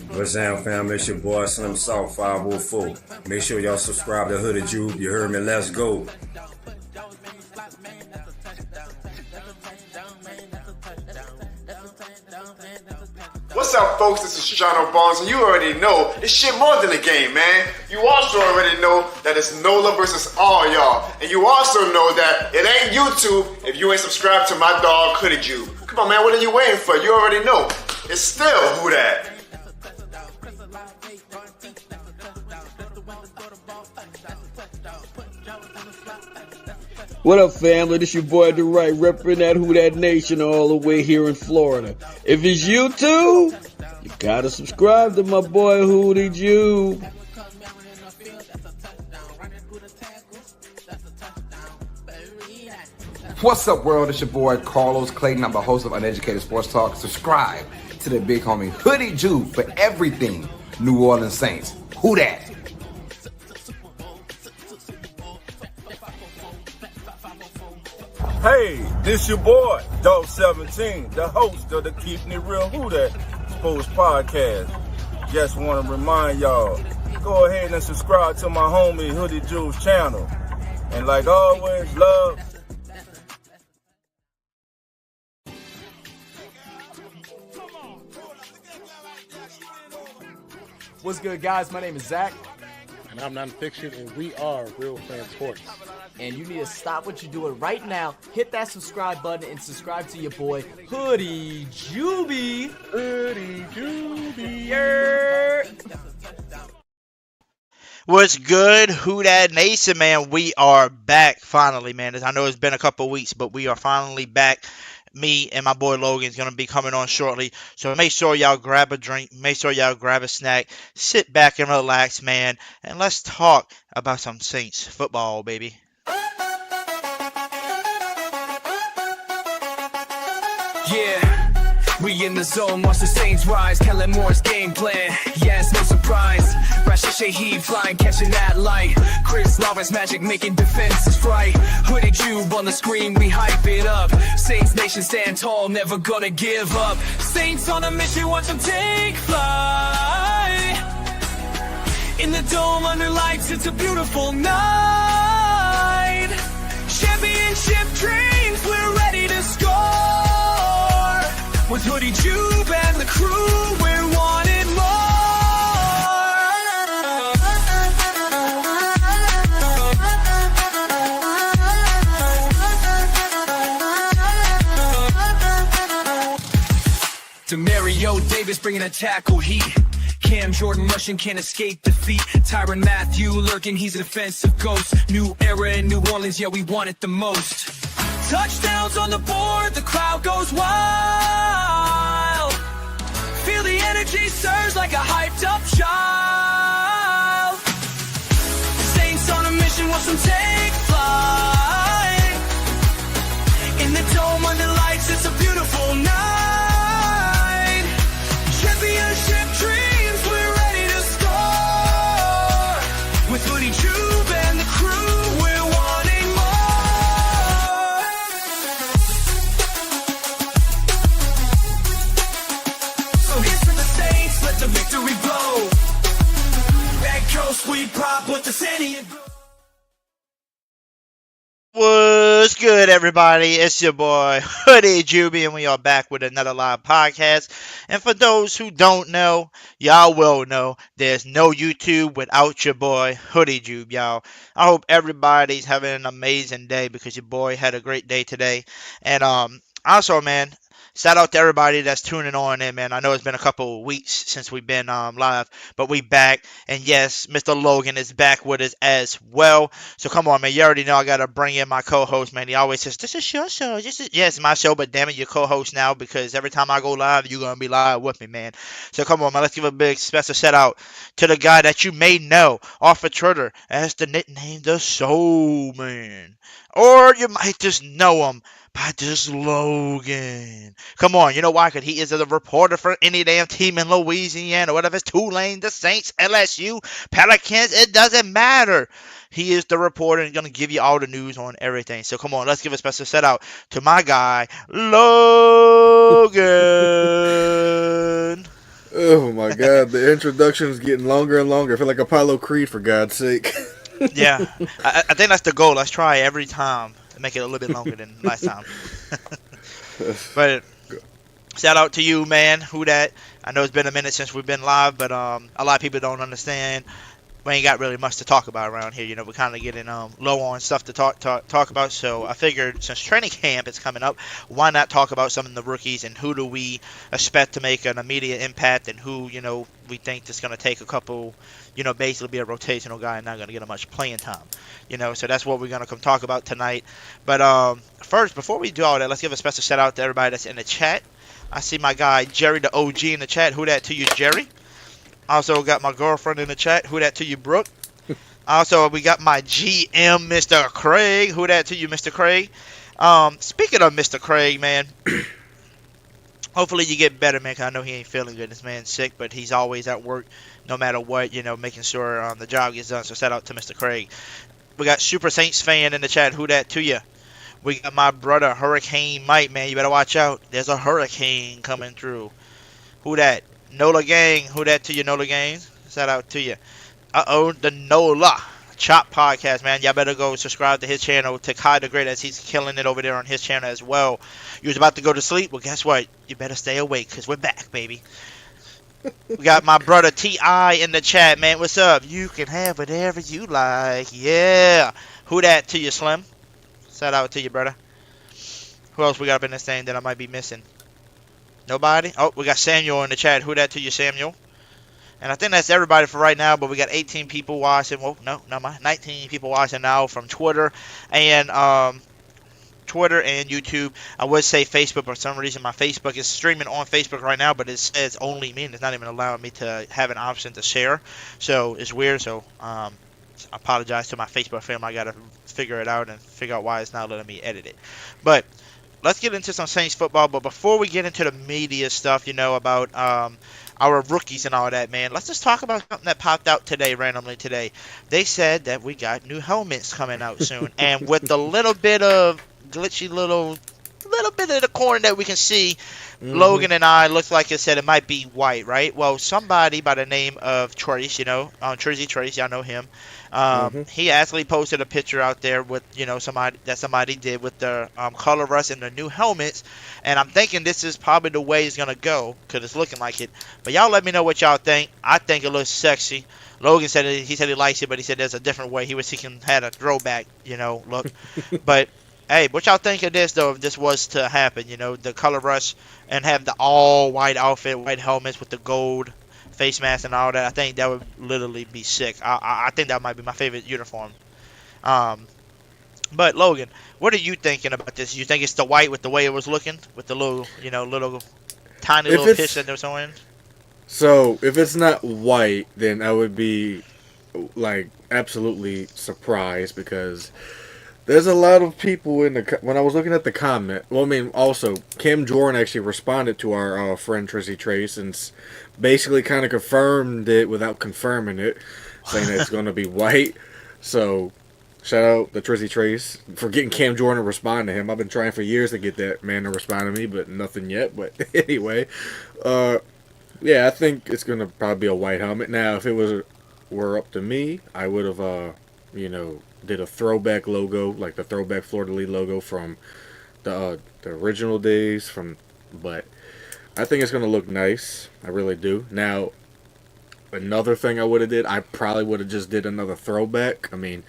What's down, fam? It's your boy Slim South 504. Make sure y'all subscribe to Hooded Juve. You heard me? Let's go. What's up, folks? This is Shoshano Barnes, and you already know it's shit more than a game, man. You also already know that it's NOLA versus all y'all. And you also know that it ain't YouTube if you ain't subscribed to my dog, Hooded Juve. Come on, man, what are you waiting for? You already know. It's still Who Dat? What up, family? This your boy DeRight, repping that Who Dat Nation all the way here in Florida. If it's YouTube, you gotta subscribe to my boy Hoodie Juve. What's up, world? It's your boy Carlos Clayton. I'm the host of Uneducated Sports Talk. Subscribe to the big homie Hoodie Juve for everything New Orleans Saints. Who Dat? Hey, this your boy, Dog 17, the host of the Keeping It Real Who Dat Sports Podcast. Just want to remind y'all, go ahead and subscribe to my homie Hoodie Juve's channel. And like always, love. What's good, guys? My name is Zach. And I'm Nonfiction, and we are Real Fan Sports. And you need to stop what you're doing right now. Hit that subscribe button and subscribe to your boy, Hoodie Juve. Hoodie Juve. What's good, Who Dat Nation, man? We are back finally, man. I know it's been a couple weeks, but we are finally back. Me and my boy Logan's going to be coming on shortly. So make sure y'all grab a drink. Make sure y'all grab a snack. Sit back and relax, man. And let's talk about some Saints football, baby. Yeah, we in the zone, watch the Saints rise. Kellen Moore's game plan, yes, no surprise. Rashid Shaheed flying, catching that light. Chris Lawrence magic, making defenses right. Hoodie Juve on the screen, we hype it up. Saints Nation stand tall, never gonna give up. Saints on a mission, watch them take flight. In the dome under lights, it's a beautiful night. Championship dreams, we're ready to score. With Hoodie Juve and the crew, we're wanting more. Demario Davis bringing a tackle heat. Cam Jordan rushing, can't escape defeat. Tyrann Mathieu lurking, he's a defensive ghost. New era in New Orleans, yeah, we want it the most. Touchdowns on the board, the crowd goes wild. Feel the energy surge like a hyped up child. Saints on a mission, watch them take flight. In the dome under lights, it's a beautiful night. Championship dreams, we're ready to score. With Hoodie Juve and the crew, we're wanting more. So here's to the Saints, let the victory blow. Red Coast, we pop with the San Diego. What's good, everybody? It's your boy, Hoodie Juve, and we are back with another live podcast. And for those who don't know, y'all will know, there's no YouTube without your boy, Hoodie Juve, y'all. I hope everybody's having an amazing day because your boy had a great day today. And also, man, shout out to everybody that's tuning on in, man. I know it's been a couple of weeks since we've been live, but we back. And yes, Mr. Logan is back with us as well. So come on, man. You already know I got to bring in my co-host, man. He always says, this is your show. Yeah, it's my show, but damn it, you're co-host now because every time I go live, you're going to be live with me, man. So come on, man. Let's give a big special shout out to the guy that you may know off of Twitter as the nickname The Soul Man. Or you might just know him by this Logan. Come on, you know why? Because he is a reporter for any damn team in Louisiana, whatever it's Tulane, the Saints, LSU, Pelicans, it doesn't matter. He is the reporter and going to give you all the news on everything. So come on, let's give a special shout out to my guy, Logan. Oh my God, the introduction is getting longer and longer. I feel like Apollo Creed, for God's sake. Yeah, I think that's the goal. Let's try every time to make it a little bit longer than last time. But shout out to you, man. Who that? I know it's been a minute since we've been live, but a lot of people don't understand. We ain't got really much to talk about around here. You know, we're kind of getting low on stuff to talk about. So I figured since training camp is coming up, why not talk about some of the rookies and who do we expect to make an immediate impact and who, you know, we think is going to take a couple, you know, basically be a rotational guy and not going to get much playing time. You know, so that's what we're going to come talk about tonight. But first, before we do all that, let's give a special shout out to everybody that's in the chat. I see my guy Jerry, the OG, in the chat. Who that to you, Jerry? Also got my girlfriend in the chat. Who that to you, Brooke? Also, we got my GM, Mr. Craig. Who that to you, Mr. Craig? Speaking of Mr. Craig, man, hopefully you get better, man, because I know he ain't feeling good. This man's sick, but he's always at work no matter what, you know, making sure the job gets done. So shout out to Mr. Craig. We got Super Saints fan in the chat. Who that to you? We got my brother, Hurricane Mike, man. You better watch out. There's a hurricane coming through. Who that? Nola Gang. Who that to you, Nola Gang? Shout out to you. The Nola Chop Podcast, man. Y'all better go subscribe to his channel, to Kai the Great, as he's killing it over there on his channel as well. You was about to go to sleep? Well, guess what? You better stay awake, because we're back, baby. We got my brother T.I. in the chat, man. What's up? You can have whatever you like. Yeah. Who that to you, Slim? Shout out to you, brother. Who else we got up in this thing that I might be missing? Nobody? Oh, we got Samuel in the chat. Who that to you, Samuel? And I think that's everybody for right now, but we got 18 people watching. Well, no, not my 19 people watching now from Twitter and YouTube. I would say Facebook, but for some reason my Facebook is streaming on Facebook right now, but it says only me, and it's not even allowing me to have an option to share. So it's weird. So I apologize to my Facebook family. I got to figure it out and figure out why it's not letting me edit it. But let's get into some Saints football. But before we get into the media stuff, you know, about our rookies and all that, man, let's just talk about something that popped out today, randomly today. They said that we got new helmets coming out soon. And with a little bit of glitchy little bit of the corner that we can see, Logan and I, looks like it said it might be white, right? Well, somebody by the name of Trace, you know, Trizzy Trace, y'all know him. He actually posted a picture out there with, you know, somebody did with the color rush and the new helmets, and I'm thinking this is probably the way it's gonna go because it's looking like it. But y'all let me know what y'all think. I think it looks sexy. Logan said he likes it, but he said there's a different way. He can had a throwback, you know, look. But hey, what y'all think of this though? If this was to happen, you know, the color rush and have the all white outfit, white helmets with the gold face mask and all that, I think that would literally be sick. I think that might be my favorite uniform. But Logan, what are you thinking about this? You think it's the white with the way it was looking, with the little, you know, tiny little pitch that they're showing? So if it's not white, then I would be like absolutely surprised because there's a lot of people when I was looking at the comment. Well, I mean, also Cam Jordan actually responded to our friend Trizzy Trace and basically kind of confirmed it without confirming it, saying that it's going to be white. So shout out to Trizzy Trace for getting Cam Jordan to respond to him. I've been trying for years to get that man to respond to me, but nothing yet. But anyway, yeah, I think it's going to probably be a white helmet. Now, if it were up to me, I would have, you know, did a throwback logo, like the throwback Fleur de Lis logo from the original days. But I think it's going to look nice. I really do. Now, another thing I would have did, I probably would have just did another throwback. I mean,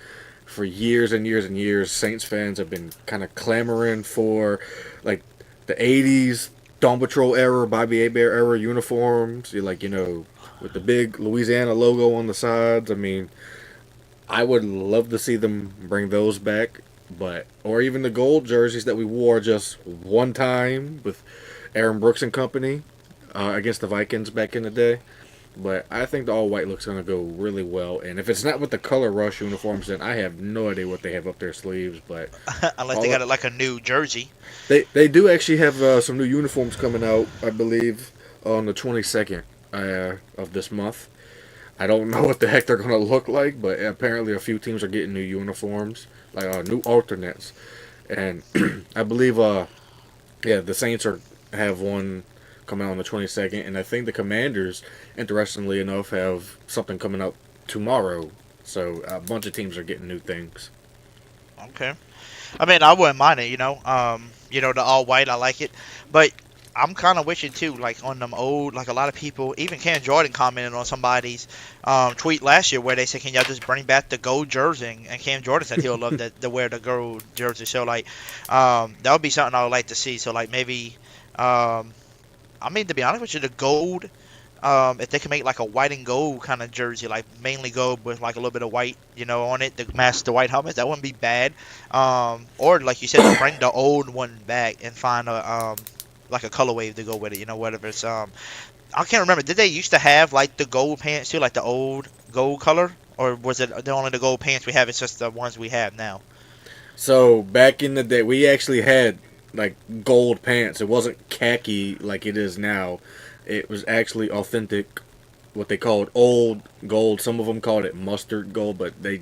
for years and years and years, Saints fans have been kind of clamoring for, like, the 80s Dawn Patrol era, Bobby Hebert era uniforms. Like, you know, with the big Louisiana logo on the sides. I mean, I would love to see them bring those back, or even the gold jerseys that we wore just one time with Aaron Brooks and company against the Vikings back in the day. But I think the all white looks gonna go really well. And if it's not with the color rush uniforms, then I have no idea what they have up their sleeves. But Unless they got it like a new jersey. they do actually have some new uniforms coming out, I believe, on the 22nd of this month. I don't know what the heck they're gonna look like, but apparently a few teams are getting new uniforms, like new alternates. And I believe the Saints have one coming out on the 22nd, and I think the Commanders, interestingly enough, have something coming out tomorrow. So a bunch of teams are getting new things. Okay. I mean, I wouldn't mind it, you know. The all white, I like it. But I'm kind of wishing, too, like on them old, like a lot of people, even Cam Jordan commented on somebody's tweet last year where they said, can y'all just bring back the gold jersey? And Cam Jordan said he'll love to wear the gold jersey. So, like, that would be something I would like to see. So, like, maybe, I mean, to be honest with you, the gold, if they can make like a white and gold kind of jersey, like mainly gold with like a little bit of white, on it to match the white helmets, that wouldn't be bad. Or like you said, to bring the old one back and find a like a colorway to go with it, whatever it's I can't remember. Did they used to have like the gold pants too, like the old gold color, or was it the only the gold pants we have? It's just the ones we have now. So back in the day, we actually had like gold pants. It wasn't khaki like it is now. It was actually authentic, what they called old gold. Some of them called it mustard gold, but they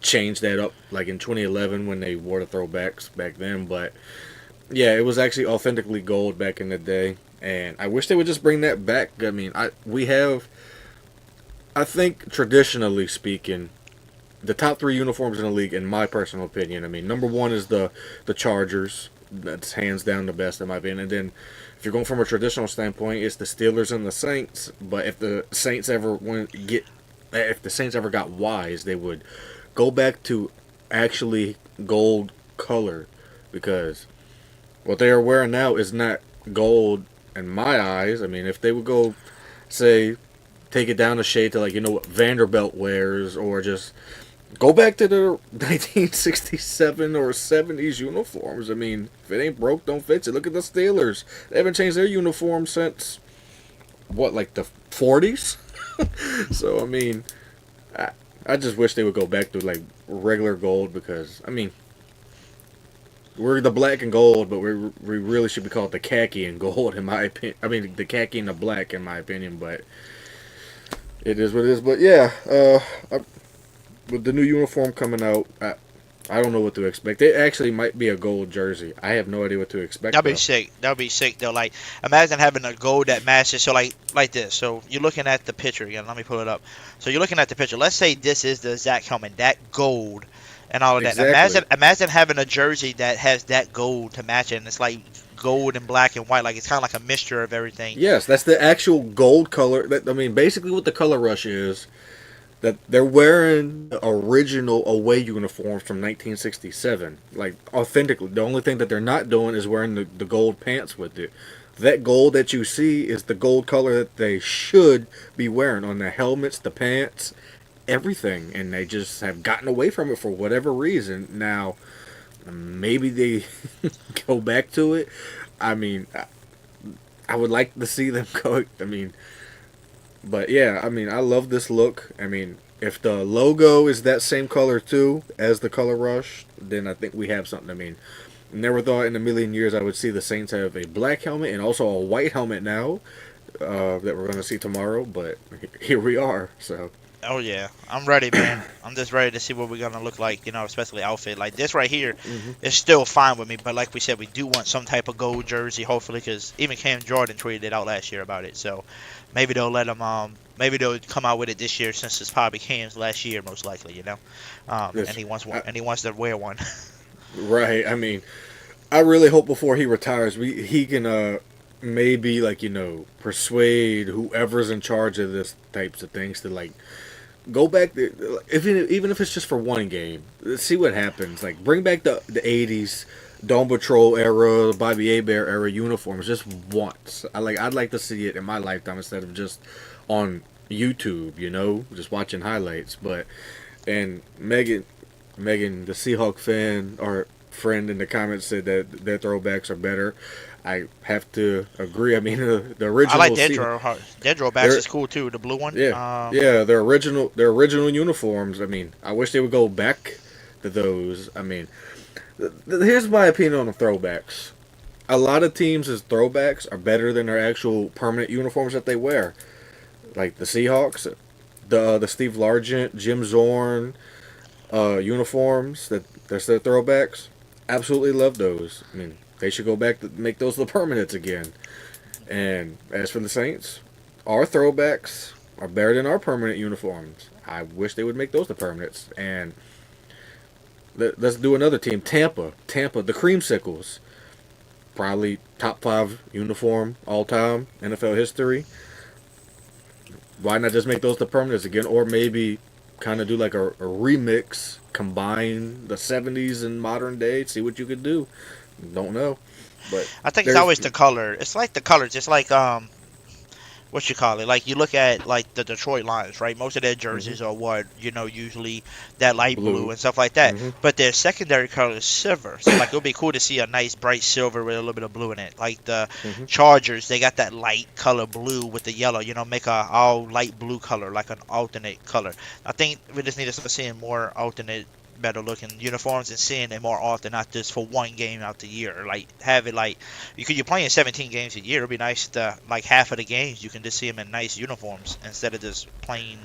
changed that up like in 2011 when they wore the throwbacks back then. But yeah, it was actually authentically gold back in the day, and I wish they would just bring that back. I mean, I think traditionally speaking, the top 3 uniforms in the league, in my personal opinion, I mean, number 1 is the Chargers. That's hands down the best in my opinion. And then if you're going from a traditional standpoint, it's the Steelers and the Saints. But if the Saints ever got wise, they would go back to actually gold color, because what they are wearing now is not gold in my eyes. I mean, if they would go, say, take it down a shade to like what Vanderbilt wears, or just go back to the 1967 or 70s uniforms. I mean, if it ain't broke, don't fix it. Look at the Steelers. They haven't changed their uniform since, like the 40s? So, I mean, I just wish they would go back to, like, regular gold, because, I mean, we're the black and gold, but we really should be called the khaki and gold, in my opinion. I mean, the khaki and the black, in my opinion, but it is what it is. But, yeah, with the new uniform coming out, I don't know what to expect. It actually might be a gold jersey. I have no idea what to expect. That'd be sick. That'd be sick though. Like, imagine having a gold that matches. So like this. So you're looking at the picture again. Let me pull it up. So you're looking at the picture. Let's say this is the exact helmet, that gold, and all of that. Exactly. Imagine having a jersey that has that gold to match it, and it's like gold and black and white. Like it's kind of like a mixture of everything. Yes, that's the actual gold color. I mean, basically what the color rush is, that they're wearing the original away uniforms from 1967, like authentically. The only thing that they're not doing is wearing the gold pants with it. That gold that you see is the gold color that they should be wearing on the helmets, the pants, everything, and they just have gotten away from it for whatever reason. Now, maybe they go back to it. I mean, I would like to see them go. I mean, but yeah, I mean, I love this look. I mean, if the logo is that same color too as the color rush, then I think we have something. I mean, never thought in a million years I would see the Saints have a black helmet and also a white helmet now that we're going to see tomorrow, but here we are. So. Oh yeah, I'm ready, man. I'm just ready to see what we're gonna look like, especially outfit like this right here. Is still fine with me, but like we said, we do want some type of gold jersey, hopefully, because even Cam Jordan tweeted it out last year about it. So maybe they'll let them, maybe they'll come out with it this year, since it's probably Cam's last year, most likely, Yes. And he wants one, and he wants to wear one. Right. I mean, I really hope before he retires, he can maybe persuade whoever's in charge of this types of things to like go back there, even if it's just for one game. Let's see what happens. Like, bring back the 80s Dawn Patrol era, Bobby Hebert era uniforms just once. I'd like to see it in my lifetime instead of just on YouTube, just watching highlights. And Megan, the Seahawk fan or friend in the comments, said that their throwbacks are better. I have to agree. I mean, the I original. like Dedro backs is cool too. The blue one. Yeah, their original uniforms. I mean, I wish they would go back to those. I mean, here's my opinion on the throwbacks. A lot of teams' throwbacks are better than their actual permanent uniforms that they wear. Like the Seahawks, the Steve Largent, Jim Zorn uniforms that's their throwbacks. Absolutely love those. I mean, they should go back to make those the permanents again. And as for the Saints, our throwbacks are better than our permanent uniforms. I wish they would make those the permanents. And let's do another team, Tampa, the Creamsicles. Probably top 5 uniform all time NFL history. Why not just make those the permanents again, or maybe kind of do like a remix, combine the 70s and modern day, see what you could do. Don't know, but I think it's always the color. It's like the colors. It's like what you call it? Like you look at like the Detroit Lions, right? Most of their jerseys are what usually that light blue and stuff like that. But their secondary color is silver. So like it would be cool to see a nice bright silver with a little bit of blue in it. Like the Chargers, they got that light color blue with the yellow. Make a all light blue color, like an alternate color. I think we just need to start seeing more alternate, better looking uniforms and seeing it more often, not just for one game out the year. Like have it like you're playing 17 games a year. It'd be nice to like half of the games you can just see them in nice uniforms instead of just plain,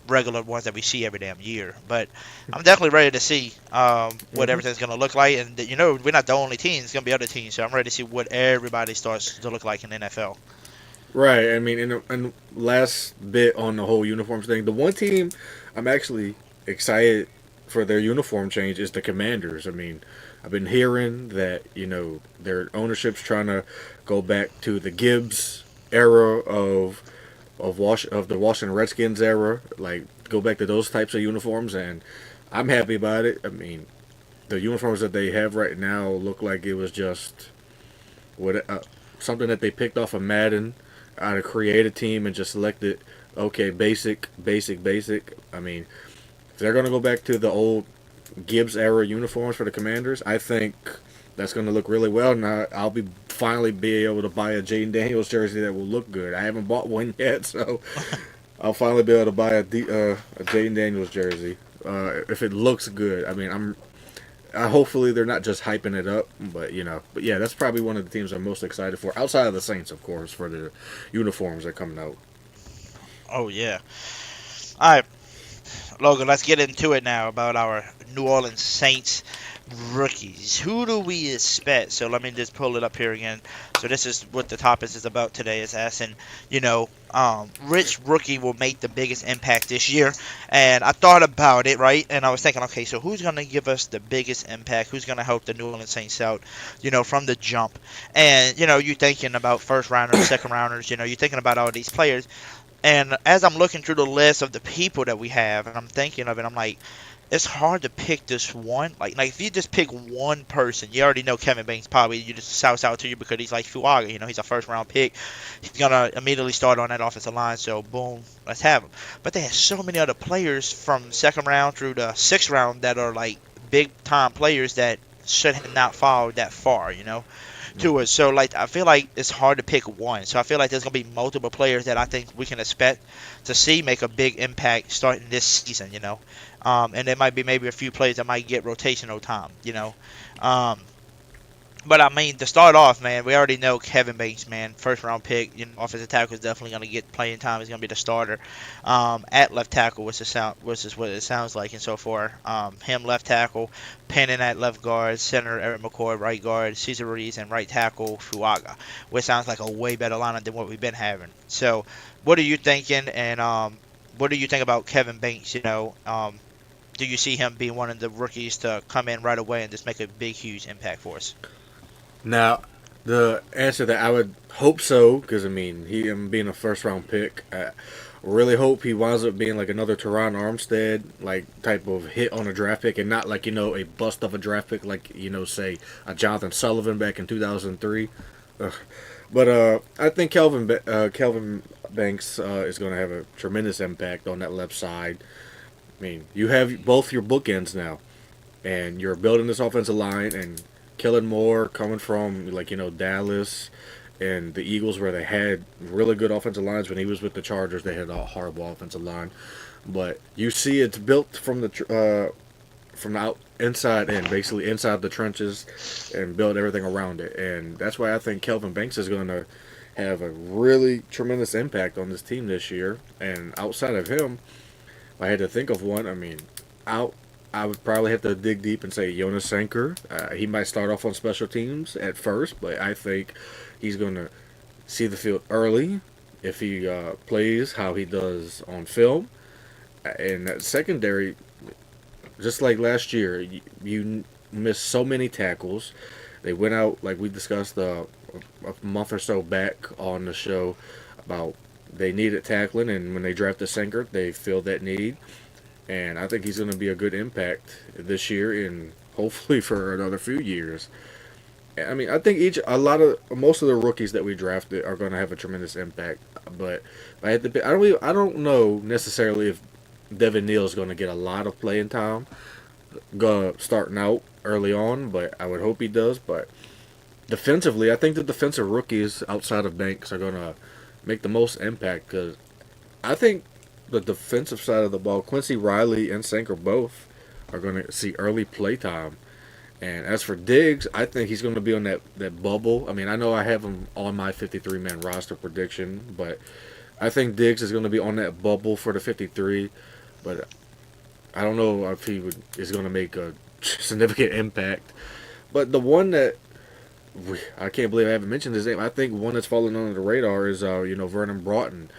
regular ones that we see every damn year. But I'm definitely ready to see what everything's gonna look like, and we're not the only team. It's gonna be other teams, so I'm ready to see what everybody starts to look like in the NFL. Right. I mean, and last bit on the whole uniforms thing, the one team I'm actually excited for their uniform change is the Commanders. I mean, I've been hearing that their ownership's trying to go back to the Gibbs era of the Washington Redskins era, like go back to those types of uniforms, and I'm happy about it. I mean, the uniforms that they have right now look like it was just something that they picked off of Madden, out of create a team and just selected. Okay, basic. I mean, if they're going to go back to the old Gibbs era uniforms for the Commanders, I think that's going to look really well. Now I'll finally be able to buy a Jaden Daniels jersey that will look good. I haven't bought one yet, so I'll finally be able to buy a Jaden Daniels jersey if it looks good. I mean, hopefully they're not just hyping it up, but yeah, that's probably one of the teams I'm most excited for, outside of the Saints, of course, for the uniforms that are coming out. Oh yeah. All right, Logan, let's get into it now about our New Orleans Saints rookies. Who do we expect? So let me just pull it up here again. So this is what the topic is about today, is asking, which rookie will make the biggest impact this year? And I thought about it, right? And I was thinking, okay, so who's going to give us the biggest impact? Who's going to help the New Orleans Saints out, from the jump? And, you're thinking about first rounders, second rounders, you're thinking about all these players. And as I'm looking through the list of the people that we have, and I'm thinking of it, I'm like, it's hard to pick this one. Like if you just pick one person, you already know Kevin Banks probably you just shouts out to you because he's like Fuaga. He's a first round pick. He's gonna immediately start on that offensive line. So boom, let's have him. But they have so many other players from second round through the sixth round that are like big time players that should have not fallen that far. To it. So I feel like it's hard to pick one. So I feel like there's gonna be multiple players that I think we can expect to see make a big impact starting this season. And there might be maybe a few players that might get rotational time. But I mean, to start off, man, we already know Kevin Banks, man, first round pick. Offensive tackle is definitely going to get playing time. He's going to be the starter at left tackle, which is what it sounds like, and so forth. Him left tackle, Penning at left guard, center Eric McCoy, right guard, Cesar Ruiz, and right tackle Fuaga, which sounds like a way better lineup than what we've been having. So, what are you thinking? And what do you think about Kevin Banks? Do you see him being one of the rookies to come in right away and just make a big, huge impact for us? Now, the answer that I would hope so, because him being a first round pick, I really hope he winds up being like another Teron Armstead, like type of hit on a draft pick, and not like a bust of a draft pick, like say a Jonathan Sullivan back in 2003. But I think Kelvin Banks is going to have a tremendous impact on that left side. You have both your bookends now, and you're building this offensive line, and Kellen Moore coming from Dallas and the Eagles, where they had really good offensive lines. When he was with the Chargers, they had a horrible offensive line. But you see, it's built from the inside in, basically inside the trenches, and build everything around it. And that's why I think Kelvin Banks is going to have a really tremendous impact on this team this year. And outside of him, if I had to think of one, I would probably have to dig deep and say Jonas Sanker. He might start off on special teams at first, but I think he's going to see the field early if he plays how he does on film. And that secondary, just like last year, you missed so many tackles. They went out, like we discussed a month or so back on the show, about they needed tackling, and when they drafted Sanker, they filled that need. And I think he's going to be a good impact this year and hopefully for another few years. I mean, I think most of the rookies that we drafted are going to have a tremendous impact. But I don't know necessarily if Devin Neal is going to get a lot of playing time starting out early on, but I would hope he does. But defensively, I think the defensive rookies outside of Banks are going to make the most impact, because I think the defensive side of the ball, Quincy Riley and Sanker both are going to see early play time. And as for Diggs, I think he's going to be on that bubble. I mean, I know I have him on my 53-man roster prediction, but I think Diggs is going to be on that bubble for the 53. But I don't know if he is going to make a significant impact. But the one that I can't believe I haven't mentioned his name, I think one that's fallen under the radar is Vernon Broughton,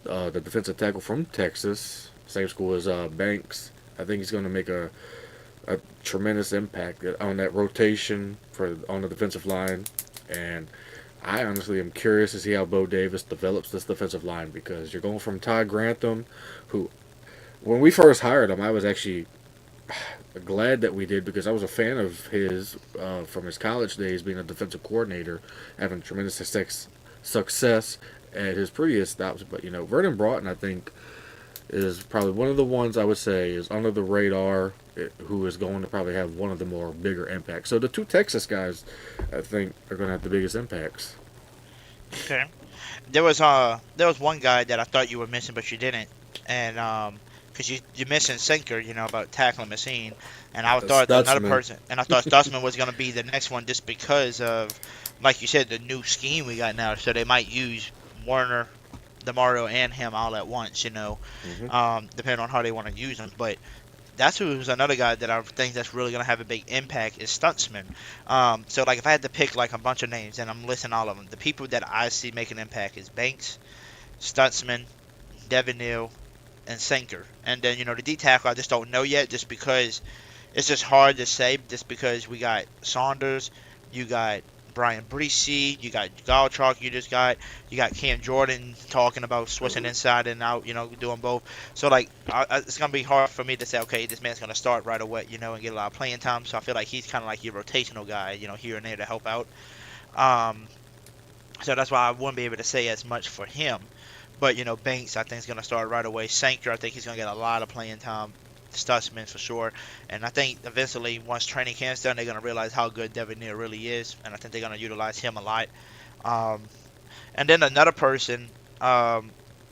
the defensive tackle from Texas, same school as Banks. I think he's going to make a tremendous impact on that rotation on the defensive line. And I honestly am curious to see how Bo Davis develops this defensive line, because you're going from Todd Grantham, who, when we first hired him, I was actually glad that we did, because I was a fan of his from his college days, being a defensive coordinator, having tremendous success at his previous stops. But Vernon Broughton, I think, is probably one of the ones I would say is under the radar, who is going to probably have one of the more bigger impacts. So the two Texas guys, I think, are going to have the biggest impacts. Okay. There was one guy that I thought you were missing, but you didn't, and because you're missing Sanker, about tackling machine, and I thought another person, and I thought Stutzman was going to be the next one, just because of, like you said, the new scheme we got now. So they might use Warner, DeMario, and him all at once, depending on how they want to use them. But that's who's another guy that I think that's really going to have a big impact is Stutzman. So, like, if I had to pick, like, a bunch of names, and I'm listing all of them, the people that I see making an impact is Banks, Stutzman, Devin Neal, and Sanker. And then, the D tackle, I just don't know yet, just because it's just hard to say, just because we got Saunders, you got Brian Breesy, you got Galchalk, you got Cam Jordan talking about switching inside and out, doing both. So, like, it's going to be hard for me to say, okay, this man's going to start right away, and get a lot of playing time. So I feel like he's kind of like your rotational guy, here and there to help out. So that's why I wouldn't be able to say as much for him. But, Banks, I think, is going to start right away. Sanker, I think he's going to get a lot of playing time. Stutzman for sure. And I think eventually, once training camp's done, they're going to realize how good Devin Neal really is. And I think they're going to utilize him a lot. And then another person that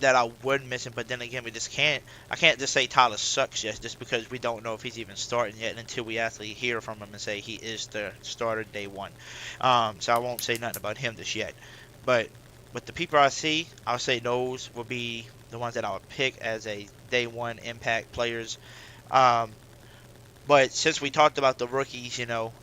I would miss, but then again, I can't just say Tyler sucks yet, just because we don't know if he's even starting yet until we actually hear from him and say he is the starter day one. So I won't say nothing about him just yet. But with the people I see, I'll say those will be the ones that I would pick as a day one impact players. But since we talked about the rookies,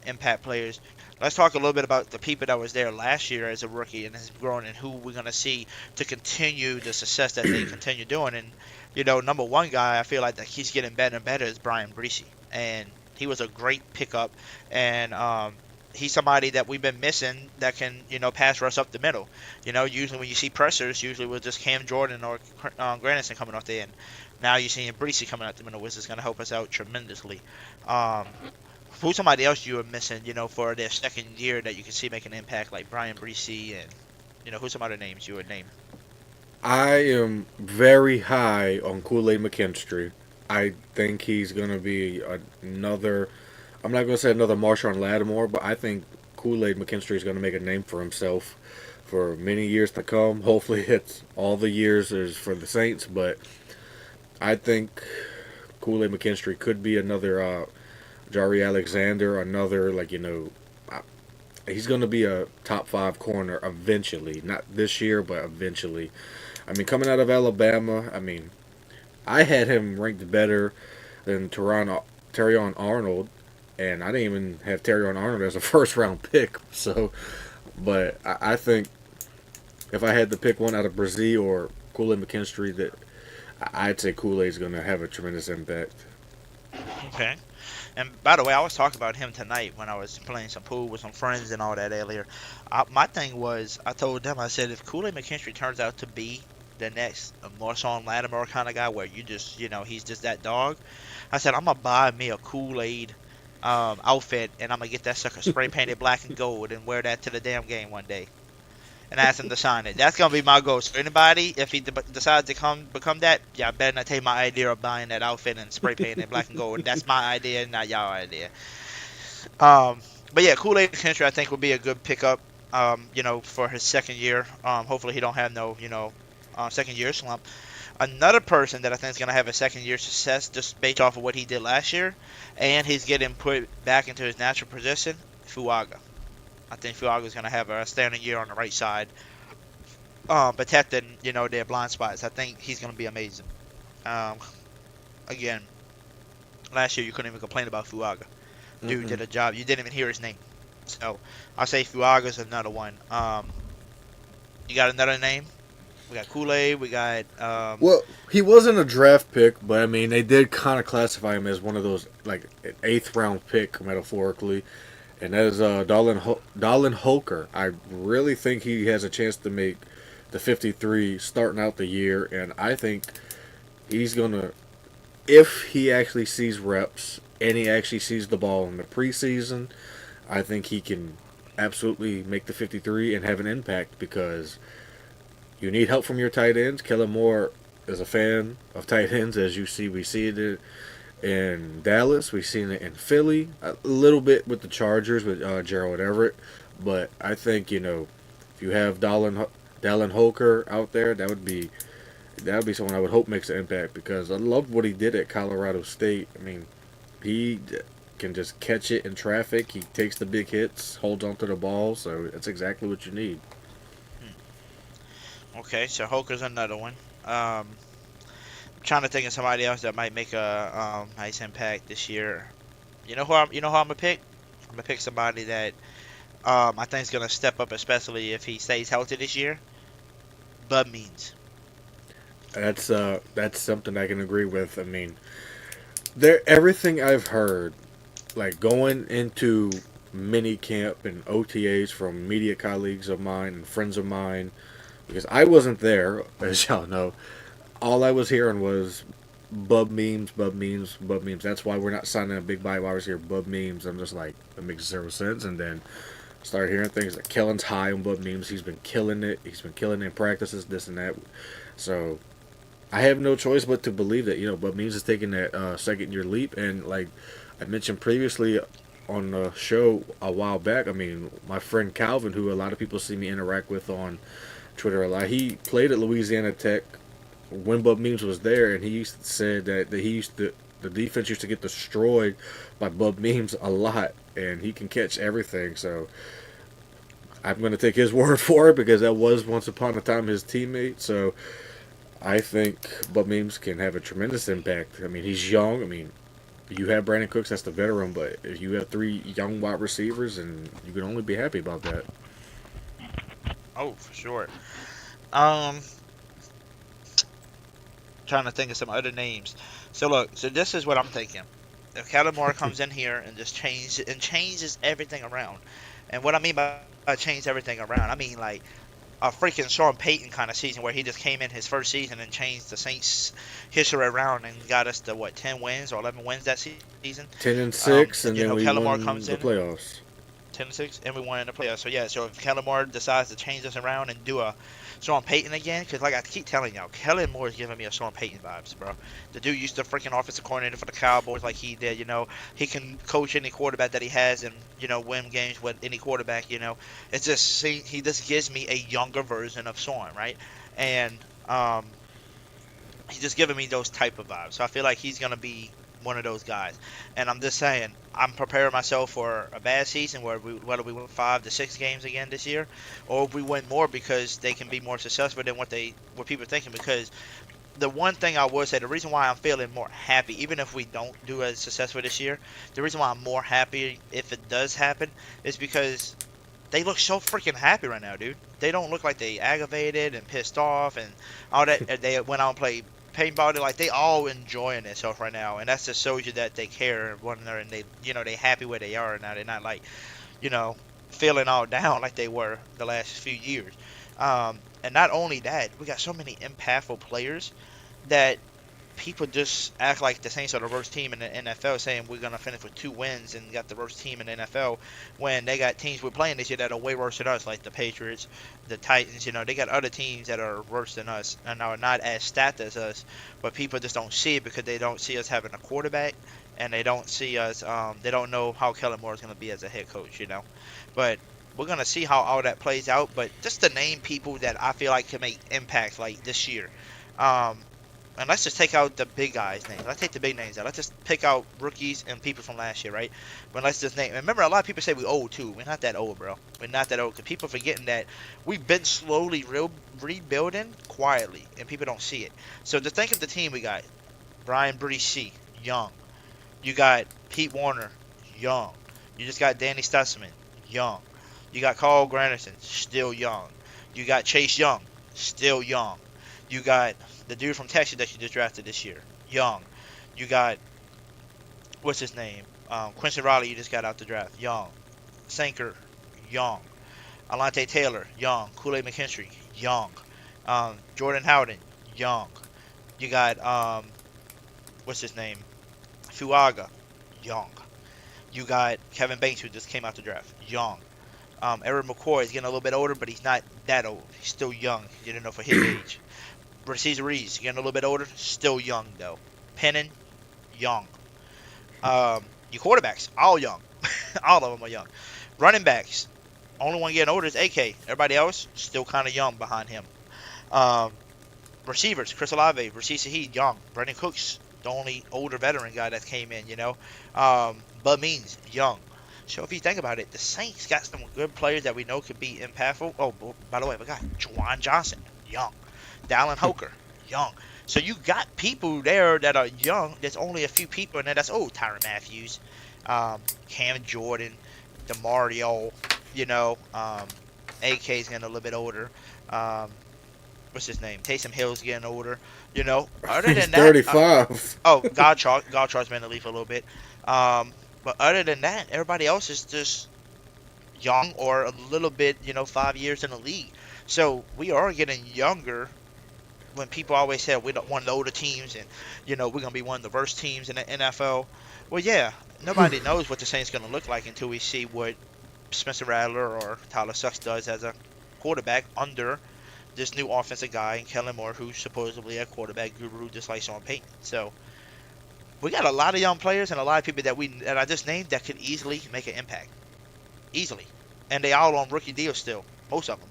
impact players, let's talk a little bit about the people that was there last year as a rookie and has grown, and who we're going to see to continue the success that they continue doing. And, number one guy, I feel like that he's getting better and better is Brian Breesy. And he was a great pickup. And he's somebody that we've been missing that can, pass rush up the middle. Usually when you see pressers, usually with just Cam Jordan or Granderson coming off the end. Now you're seeing Breesy coming out the middle, which is going to help us out tremendously. Who's somebody else you were missing, for their second year that you can see make an impact, like Brian Breesy, and, who's some other names you would name? I am very high on Kool-Aid McKinstry. I think he's going to be another, I'm not going to say another Marshawn Lattimore, but I think Kool-Aid McKinstry is going to make a name for himself for many years to come. Hopefully, it's all the years is for the Saints, but I think Kool-Aid McKinstry could be another Jari Alexander, another he's going to be a top 5 corner eventually. Not this year, but eventually. I mean, coming out of Alabama, I mean, I had him ranked better than Terrion Arnold, and I didn't even have Terrion Arnold as a first-round pick. So, but I think if I had to pick one out of Brazil or Kool-Aid McKinstry, that I'd say Kool-Aid's going to have a tremendous impact. Okay. And by the way, I was talking about him tonight when I was playing some pool with some friends and all that earlier. My thing was, I told them, I said, if Kool-Aid McKinstry turns out to be the next Marshawn Lattimore kind of guy where you just, he's just that dog, I said, I'm going to buy me a Kool-Aid outfit and I'm going to get that sucker spray painted black and gold and wear that to the damn game one day. And ask him to sign it. That's going to be my goal. So anybody, if he decides to become that, y'all better not take my idea of buying that outfit and spray painting it black and gold. That's my idea, not y'all idea. But yeah, Kool-Aid McKinstry I think will be a good pickup, for his second year. Hopefully he don't have no, second year slump. Another person that I think is going to have a second year success just based off of what he did last year, and he's getting put back into his natural position, Fuaga. I think Fuaga is going to have a standing year on the right side, protecting, their blind spots. I think he's going to be amazing. Again, last year you couldn't even complain about Fuaga. Dude did a job. You didn't even hear his name. So, I'll say Fuaga is another one. You got another name? We got Kool-Aid. We got... Well, he wasn't a draft pick, but, I mean, they did kind of classify him as one of those, like, an 8th-round pick, metaphorically. And that is Dallin Holker. I really think he has a chance to make the 53 starting out the year. And I think he's going to, if he actually sees reps and he actually sees the ball in the preseason, I think he can absolutely make the 53 and have an impact because you need help from your tight ends. Kellen Moore is a fan of tight ends, as you see. We see it in Dallas, we've seen it in Philly, a little bit with the Chargers with Gerald Everett, but I think if you have Dallin Holker out there, that would be someone I would hope makes an impact because I love what he did at Colorado State. I mean, he can just catch it in traffic. He takes the big hits, holds onto the ball, so that's exactly what you need. Okay, so Holker's another one. Trying to think of somebody else that might make a nice impact this year. You know who I'm gonna pick? I'm gonna pick somebody that I think is gonna step up, especially if he stays healthy this year. Bub Means. That's something I can agree with. I mean, everything I've heard, like going into mini camp and OTAs from media colleagues of mine and friends of mine, because I wasn't there, as y'all know. All I was hearing was Bub Memes. That's why we're not signing a big body wide receiver, Bub Memes. I'm just like, that makes 0 sense. And then started hearing things like Kellen's high on Bub Memes. He's been killing it. He's been killing it in practices, this and that. So I have no choice but to believe that, Bub Memes is taking that second-year leap. And like I mentioned previously on the show a while back, I mean, my friend Calvin, who a lot of people see me interact with on Twitter a lot, he played at Louisiana Tech when Bub Memes was there, and he said that the defense used to get destroyed by Bub Memes a lot, and he can catch everything. So I'm going to take his word for it because that was once upon a time his teammate. So I think Bub Memes can have a tremendous impact. I mean, he's young. I mean, you have Brandon Cooks, that's the veteran, but if you have 3 young wide receivers, and you can only be happy about that. Oh, for sure. Trying to think of some other names. So this is what I'm thinking. If Kellen Moore comes in here and just changes everything around, and what I mean by change everything around, I mean like a freaking Sean Payton kind of season where he just came in his first season and changed the Saints' history around and got us to 10 wins or 11 wins that season. 10-6, and then we Kellen Moore won comes the in. playoffs. 10-6, and we won in the playoffs. So yeah, so if Kellen Moore decides to change us around and do a Sean Payton again, because like I keep telling y'all, Kellen Moore is giving me a Sean Payton vibes, bro. The dude used to freaking offensive coordinator for the Cowboys like he did, you know. He can coach any quarterback that he has and, you know, win games with any quarterback, you know. It's just, he just gives me a younger version of Sean, right? And he's just giving me those type of vibes. So I feel like he's going to be one of those guys. And I'm just saying, I'm preparing myself for a bad season whether we win 5 to 6 games again this year, or if we win more because they can be more successful than what people are thinking. Because the one thing I would say, the reason why I'm feeling more happy, even if we don't do as successful this year, the reason why I'm more happy if it does happen is because they look so freaking happy right now, dude. They don't look like they aggravated and pissed off and all that. They went out and played paintball. Like they all enjoying themselves right now, and that just shows you that they care one another and they happy where they are now. They're not like, feeling all down like they were the last few years. And not only that, we got so many impactful players that people just act like the Saints are the worst team in the NFL, saying we're gonna finish with 2 wins and got the worst team in the NFL when they got teams we're playing this year that are way worse than us, like the Patriots, the Titans. They got other teams that are worse than us and are not as stacked as us, but people just don't see it because they don't see us having a quarterback and they don't see us. They don't know how Kellen Moore is gonna be as a head coach, But we're gonna see how all that plays out. But just to name people that I feel like can make impacts like this year. And let's just take out the big guys' names. Let's take the big names out. Let's just pick out rookies and people from last year, right? But let's just name. Remember, a lot of people say we're old, too. We're not that old, bro. We're not that old. Because people forgetting that we've been slowly rebuilding quietly, and people don't see it. So just think of the team we got. Brian Bresee, young. You got Pete Warner, young. You just got Danny Stutzman, young. You got Carl Granderson, still young. You got Chase Young, still young. You got the dude from Texas that you just drafted this year, young. You got, what's his name? Quincy Riley, you just got out the draft, young. Sanker, young. Alante Taylor, young. Kool-Aid McKinstry, young. Jordan Howden, young. You got, what's his name? Fuaga, young. You got Kevin Banks, who just came out the draft, young. Eric McCoy is getting a little bit older, but he's not that old. He's still young, for his age. Rasheed Reeves, getting a little bit older, still young, though. Pennon, young. Your quarterbacks, all young. All of them are young. Running backs, only one getting older is AK. Everybody else, still kind of young behind him. Receivers, Chris Olave, Rashid Shaheed, young. Brandon Cooks, the only older veteran guy that came in, Bud Means, young. So if you think about it, the Saints got some good players that we know could be impactful. Oh, by the way, we got Juwan Johnson, young. Dallin Hoker, young. So you got people there that are young. There's only a few people in there that's old. Tyrann Matthews, Cam Jordan, DeMario, AK's getting a little bit older. What's his name? Taysom Hill's getting older. Other than that, 35. Gottschalk's been in the league for a little bit. But other than that, everybody else is just young or a little bit, 5 years in the league. So we are getting younger. When people always say we don't want the older teams and, we're going to be one of the worst teams in the NFL. Well, yeah, nobody knows what the Saints going to look like until we see what Spencer Rattler or Tyler Sucks does as a quarterback under this new offensive guy and Kellen Moore, who's supposedly a quarterback guru just like Sean Payton. So we got a lot of young players and a lot of people that I just named that could easily make an impact. Easily. And they all on rookie deals still. Most of them.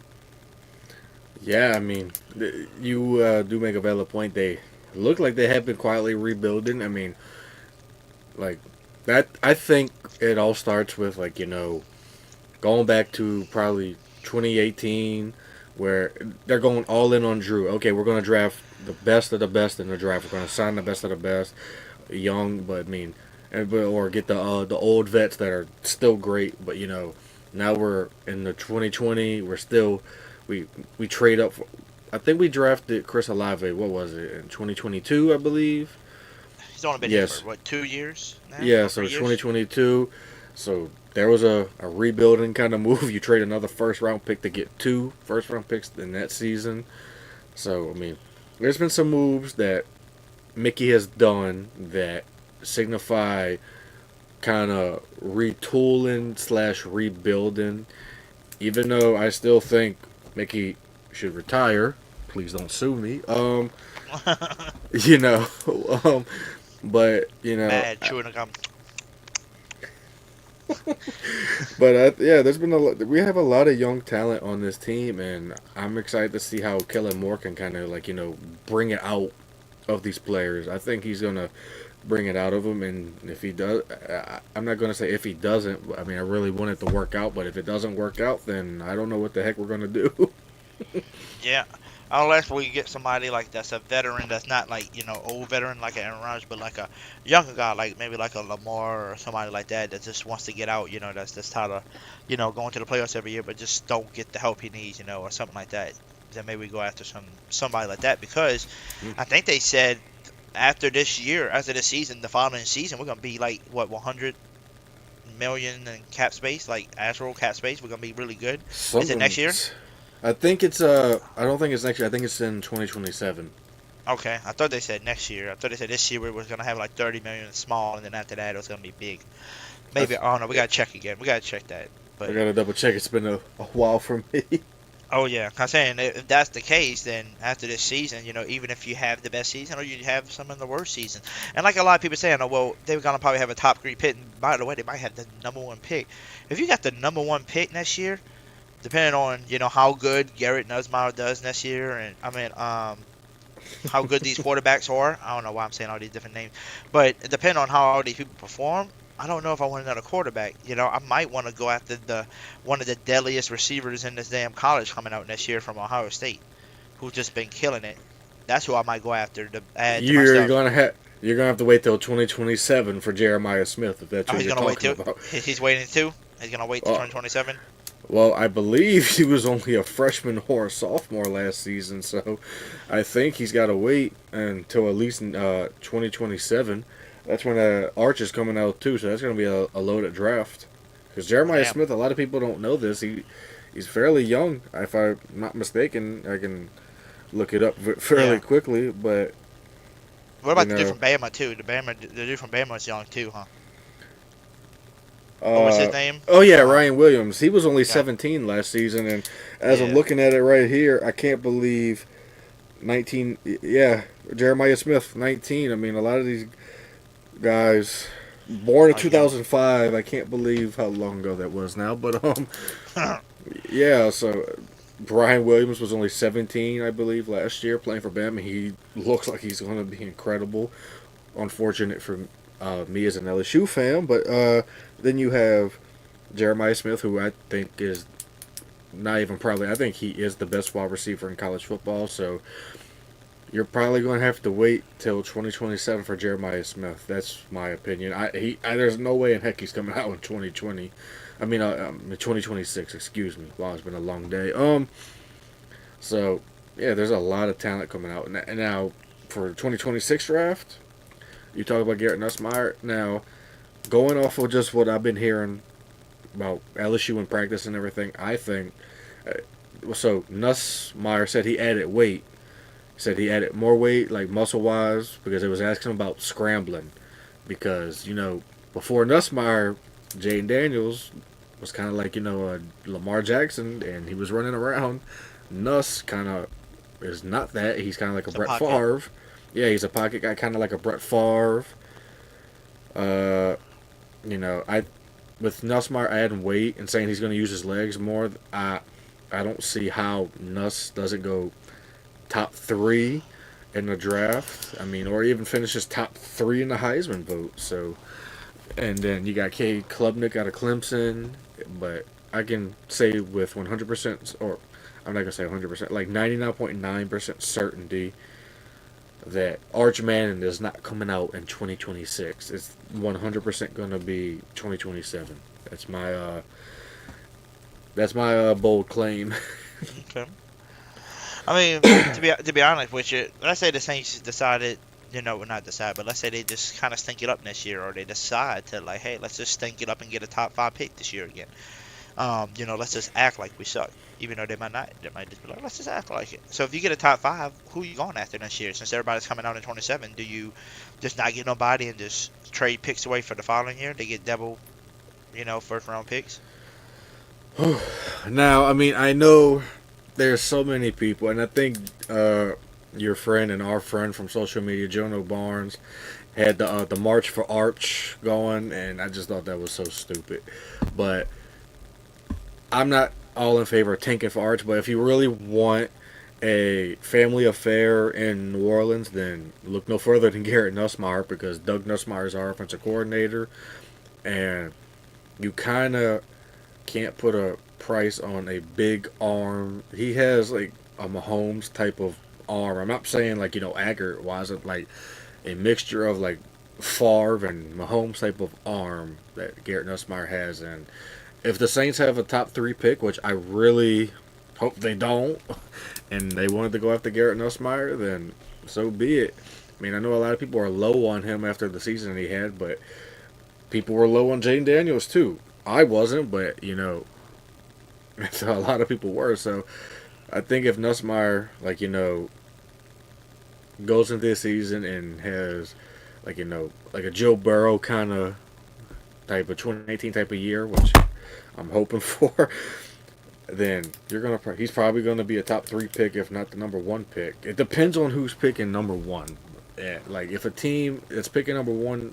Yeah, I mean, you do make a valid point. They look like they have been quietly rebuilding. I mean, like, that, I think it all starts with, going back to probably 2018, where they're going all in on Drew. Okay, we're going to draft the best of the best in the draft. We're going to sign the best of the best. Young, but or get the old vets that are still great, but now we're in the 2020. We're still we trade up. I think we drafted Chris Olave. What was it in 2022? I believe. He's only been here for 2 years now? Yeah, so 2022. So there was a rebuilding kind of move. You trade another first round pick to get 2 first round picks in that season. So I mean, there's been some moves that Mickey has done that signify kind of retooling / rebuilding. Even though I still think Mickey should retire, please don't sue me. You know, but you know, Mad chewing gum. but yeah, there's been we have a lot of young talent on this team, and I'm excited to see how Kellen Moore can kind of like, you know, bring it out of these players. I think he's gonna bring it out of them, and if he does, I'm not gonna say if he doesn't. I mean, I really want it to work out, but if it doesn't work out, then I don't know what the heck we're gonna do. Yeah. Unless we get somebody like that's a veteran, that's not like, you know, old veteran like Aaron Rodgers, but like a younger guy, like maybe like a Lamar or somebody like that just wants to get out, you know, that's just tired of, you know, going to the playoffs every year, but just don't get the help he needs, you know, or something like that. Then maybe we go after somebody like that, because I think they said after this season, the following season, we're gonna be like what, 100 million in cap space, like actual cap space. We're gonna be really good. Is it next year? I think it's I don't think it's next year. I think it's in 2027. Okay, I thought they said next year. I thought they said this year we were gonna have like 30 million small, and then after that it was gonna be big. Maybe I don't know. We gotta check again. We gotta check that. But I gotta double check. It's been a while for me. oh yeah, I'm saying if that's the case, then after this season, you know, even if you have the best season or you have some of the worst season, and like a lot of people saying, oh well, they're gonna probably have a top 3 pick. And by the way, they might have the #1 pick. If you got the #1 pick next year, depending on, you know, how good Garrett Nussmeier does next year, and I mean, how good these quarterbacks are. I don't know why I'm saying all these different names, but depending on how all these people perform, I don't know if I want another quarterback. You know, I might want to go after one of the deadliest receivers in this damn college coming out next year from Ohio State, who's just been killing it. That's who I might go after to add to my You're stuff. gonna have to wait till 2027 for Jeremiah Smith, if that's what he's you're gonna talking wait too. about. He's waiting too. He's gonna wait till 2027. Well, I believe he was only a freshman or a sophomore last season, so I think he's got to wait until at least 2027. That's when Arch is coming out too, so that's going to be a loaded draft. Because Jeremiah Smith, a lot of people don't know this. He's fairly young, if I'm not mistaken. I can look it up fairly quickly, but what about the dude from Bama too? The dude from Bama is young too, huh? What was his name? Oh yeah, Ryan Williams. He was only 17 last season, and as I'm looking at it right here, I can't believe 19. Yeah, Jeremiah Smith, 19. I mean, a lot of these guys born in 2005. I can't believe how long ago that was now, but yeah. So Ryan Williams was only 17, I believe, last year playing for Bama. He looks like he's going to be incredible. Unfortunate for me as an LSU fan, but then you have Jeremiah Smith, who I think is not even probably. I think he is the best wide receiver in college football. So you're probably going to have to wait till 2027 for Jeremiah Smith. That's my opinion. There's no way in heck he's coming out in 2020. I mean, 2026. Excuse me. Wow, it's been a long day. So yeah, there's a lot of talent coming out. And now for 2026 draft, you talk about Garrett Nussmeier. Now, going off of just what I've been hearing about LSU in practice and everything, I think so. Nussmeier said he added weight. Said he added more weight, like muscle-wise, because it was asking him about scrambling. Because, you know, before Nussmeier, Jaden Daniels was kind of like, you know, Lamar Jackson, and he was running around. Nuss kind of is not that. He's kind of like a Brett Favre. Yeah, he's a pocket guy, kind of like a Brett Favre. You know, with Nussmeier adding weight and saying he's going to use his legs more, I don't see how Nuss doesn't go top 3 in the draft. I mean, or even finishes top 3 in the Heisman vote. So, and then you got Cade Klubnik out of Clemson, but I can say with 100%, or I'm not going to say 100%, like 99.9% certainty that Arch Manning is not coming out in 2026. It's 100% going to be 2027. That's my bold claim. Okay. I mean, to be honest with you, let's say the Saints decided, you know, well, not decide, but let's say they just kind of stink it up next year, or they decide to like, hey, let's just stink it up and get a top 5 pick this year again. let's just act like we suck. Even though they might not. They might just be like, let's just act like it. So if you get a top 5, who you going after next year? Since everybody's coming out in 27, do you just not get nobody and just trade picks away for the following year? They get double, first round picks? Now, I mean, I know there's so many people, and I think your friend and our friend from social media, Jono Barnes, had the March for Arch going, and I just thought that was so stupid. But I'm not all in favor of tanking for Arch, but if you really want a family affair in New Orleans, then look no further than Garrett Nussmeier, because Doug Nussmeier is our offensive coordinator, and you kind of can't put a price on a big arm. He has like a Mahomes type of arm. I'm not saying like, accurate wise, like a mixture of like Favre and Mahomes type of arm that Garrett Nussmeier has. And if the Saints have a top 3 pick, which I really hope they don't, and they wanted to go after Garrett Nussmeier, then so be it. I mean, I know a lot of people are low on him after the season he had, but people were low on Jane Daniels too. I wasn't, but so a lot of people were. So I think if Nussmeier, goes into this season and has, like a Joe Burrow kind of type of 2018 type of year, which I'm hoping for, then he's probably gonna be a top 3 pick, if not the number 1 pick. It depends on who's picking number 1. Yeah, like if a team that's picking number 1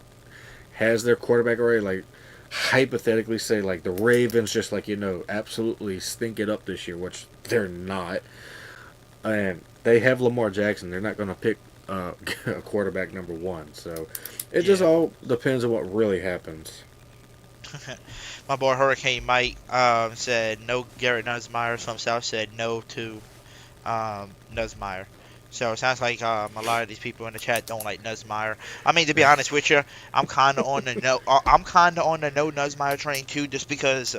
has their quarterback already, like hypothetically say like the Ravens just absolutely stink it up this year, which they're not, and they have Lamar Jackson, they're not going to pick a quarterback number 1. So it just all depends on what really happens. My boy Hurricane Mike said no Garrett Nussmeier. Some South said no to Nussmeier. So it sounds like a lot of these people in the chat don't like Nussmeier. I mean, to be honest with you, I'm kind of on the no. I'm kind of on the no Nussmeier train too, just because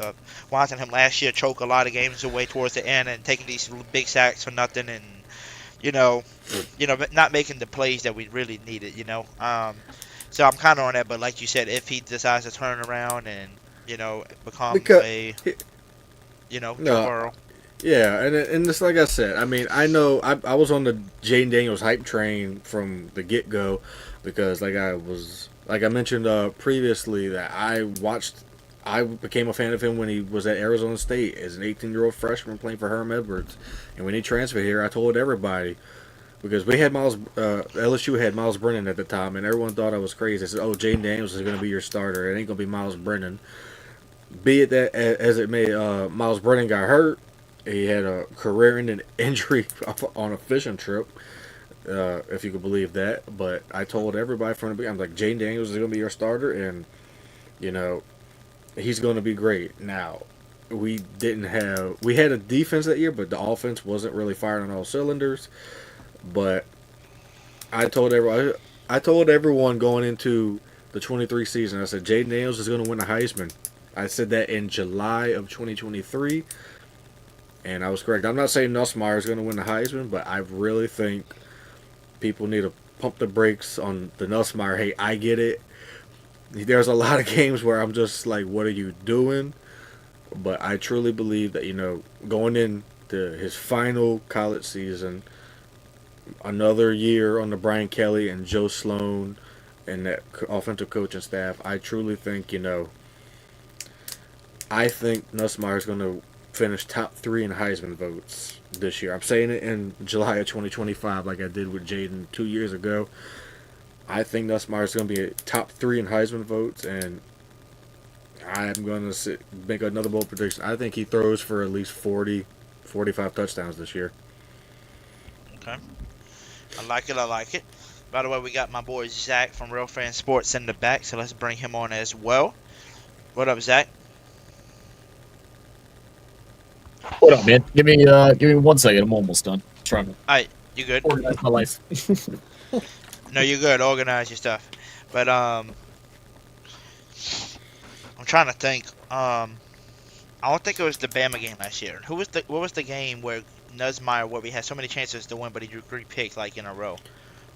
watching him last year choke a lot of games away towards the end and taking these big sacks for nothing, and not making the plays that we really needed. So I'm kind of on that. But like you said, if he decides to turn around and become Joe Burrow. Yeah, and just like I said, I mean, I know I was on the Jane Daniels hype train from the get-go, because like I mentioned previously that I became a fan of him when he was at Arizona State as an 18-year-old freshman playing for Herm Edwards, and when he transferred here, I told everybody, because we had LSU had Miles Brennan at the time, and everyone thought I was crazy. I said, "Oh, Jane Daniels is going to be your starter. It ain't going to be Miles Brennan." Be it that as it may, Miles Brennan got hurt. He had a career-ending injury on a fishing trip, if you could believe that. But I told everybody from the beginning, I'm like, Jane Daniels is going to be your starter, and, he's going to be great. Now, we had a defense that year, but the offense wasn't really firing on all cylinders. But I told everyone going into the 23 season, I said, Jane Daniels is going to win the Heisman. I said that in July of 2023. And I was correct. I'm not saying Nussmeier is going to win the Heisman, but I really think people need to pump the brakes on the Nussmeier. Hey, I get it. There's a lot of games where I'm just like, what are you doing? But I truly believe that, going into his final college season, another year on the Brian Kelly and Joe Sloan and that offensive coaching staff, I truly think, I think Nussmeier is going to finish top 3 in Heisman votes this year. I'm saying it in July of 2025 like I did with Jaden 2 years ago. I think Nussmeier is going to be a top 3 in Heisman votes, and I'm going to make another bold prediction. I think he throws for at least 40, 45 touchdowns this year. Okay. I like it. By the way, we got my boy Zach from Real Fan Sports in the back, so let's bring him on as well. What up, Zach? What up, man? Give me 1 second. I'm almost done. Trying to Alright, you good? organize my life. No, you're good. Organize your stuff. But I'm trying to think. I don't think it was the Bama game last year. What was the game where Nussmeier, where we had so many chances to win, but he drew 3 picks in a row?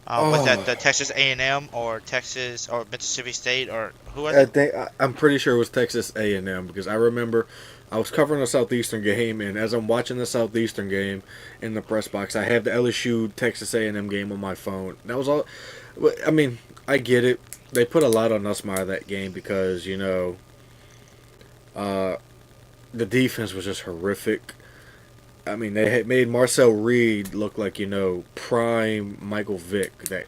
Was that the Texas A&M or Texas or Mississippi State or who was I it? think I'm pretty sure it was Texas A&M because I remember I was covering a Southeastern game, and as I'm watching the Southeastern game in the press box, I have the LSU Texas A&M game on my phone. That was all. I mean, I get it. They put a lot on Nussmeier that game because the defense was just horrific. I mean, they had made Marcel Reed look like prime Michael Vick that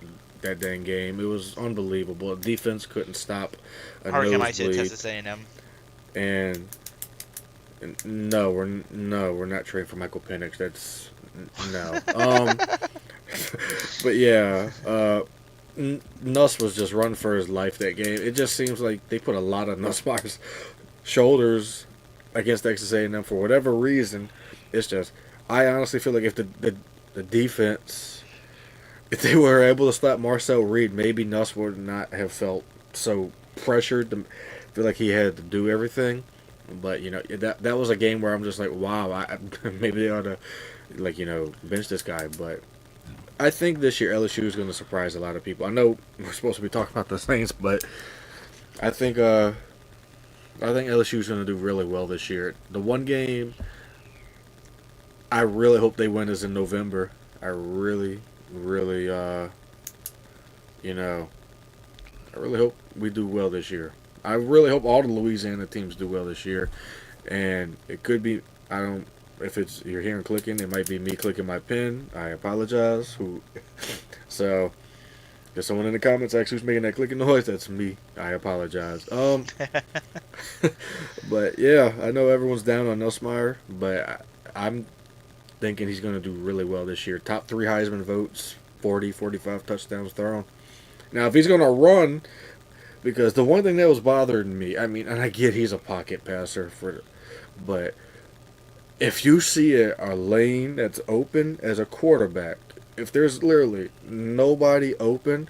dang game. It was unbelievable. The defense couldn't stop a Hurricane Mike said nosebleed. Texas A&M. And no, we're not trading for Michael Penix. That's no. But yeah, Nuss was just running for his life that game. It just seems like they put a lot of Nussmeier's shoulders against Texas A&M for whatever reason. It's just, I honestly feel like if the defense, if they were able to stop Marcel Reed, maybe Nuss would not have felt so pressured to feel like he had to do everything. But that was a game where I'm just like, wow, maybe they ought to bench this guy. But I think this year LSU is going to surprise a lot of people. I know we're supposed to be talking about the Saints, but I think LSU is going to do really well this year. The one game I really hope they win is in November. I really, really, I really hope we do well this year. I really hope all the Louisiana teams do well this year. And it could be, if you're hearing clicking, it might be me clicking my pen. I apologize. So, if someone in the comments actually who's making that clicking noise, that's me. I apologize. But yeah, I know everyone's down on Nussmeier, but I'm thinking he's going to do really well this year. Top 3 Heisman votes, 40, 45 touchdowns thrown. Now, if he's going to run, because the one thing that was bothering me, I mean, and I get he's a pocket passer, but if you see a lane that's open as a quarterback, if there's literally nobody open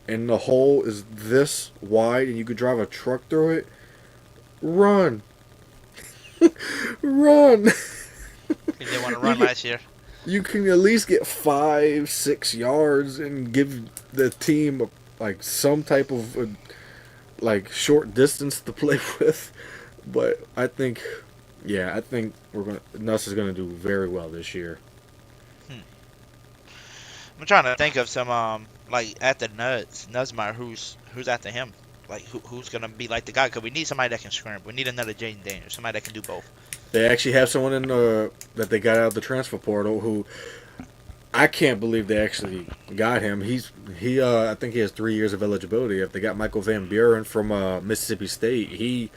and the hole is this wide and you could drive a truck through it, run. Run. He didn't want to run last year. You can at least get 5-6 yards and give the team some type of short distance to play with. But I think Nuss is gonna do very well this year. I'm trying to think of some at the Nussmeier who's after him. Who's gonna be like the guy? Because we need somebody that can scramble. We need another Jaden Daniels, somebody that can do both. They actually have someone that they got out of the transfer portal who I can't believe they actually got him. I think he has 3 years of eligibility. If they got Michael Van Buren from Mississippi State,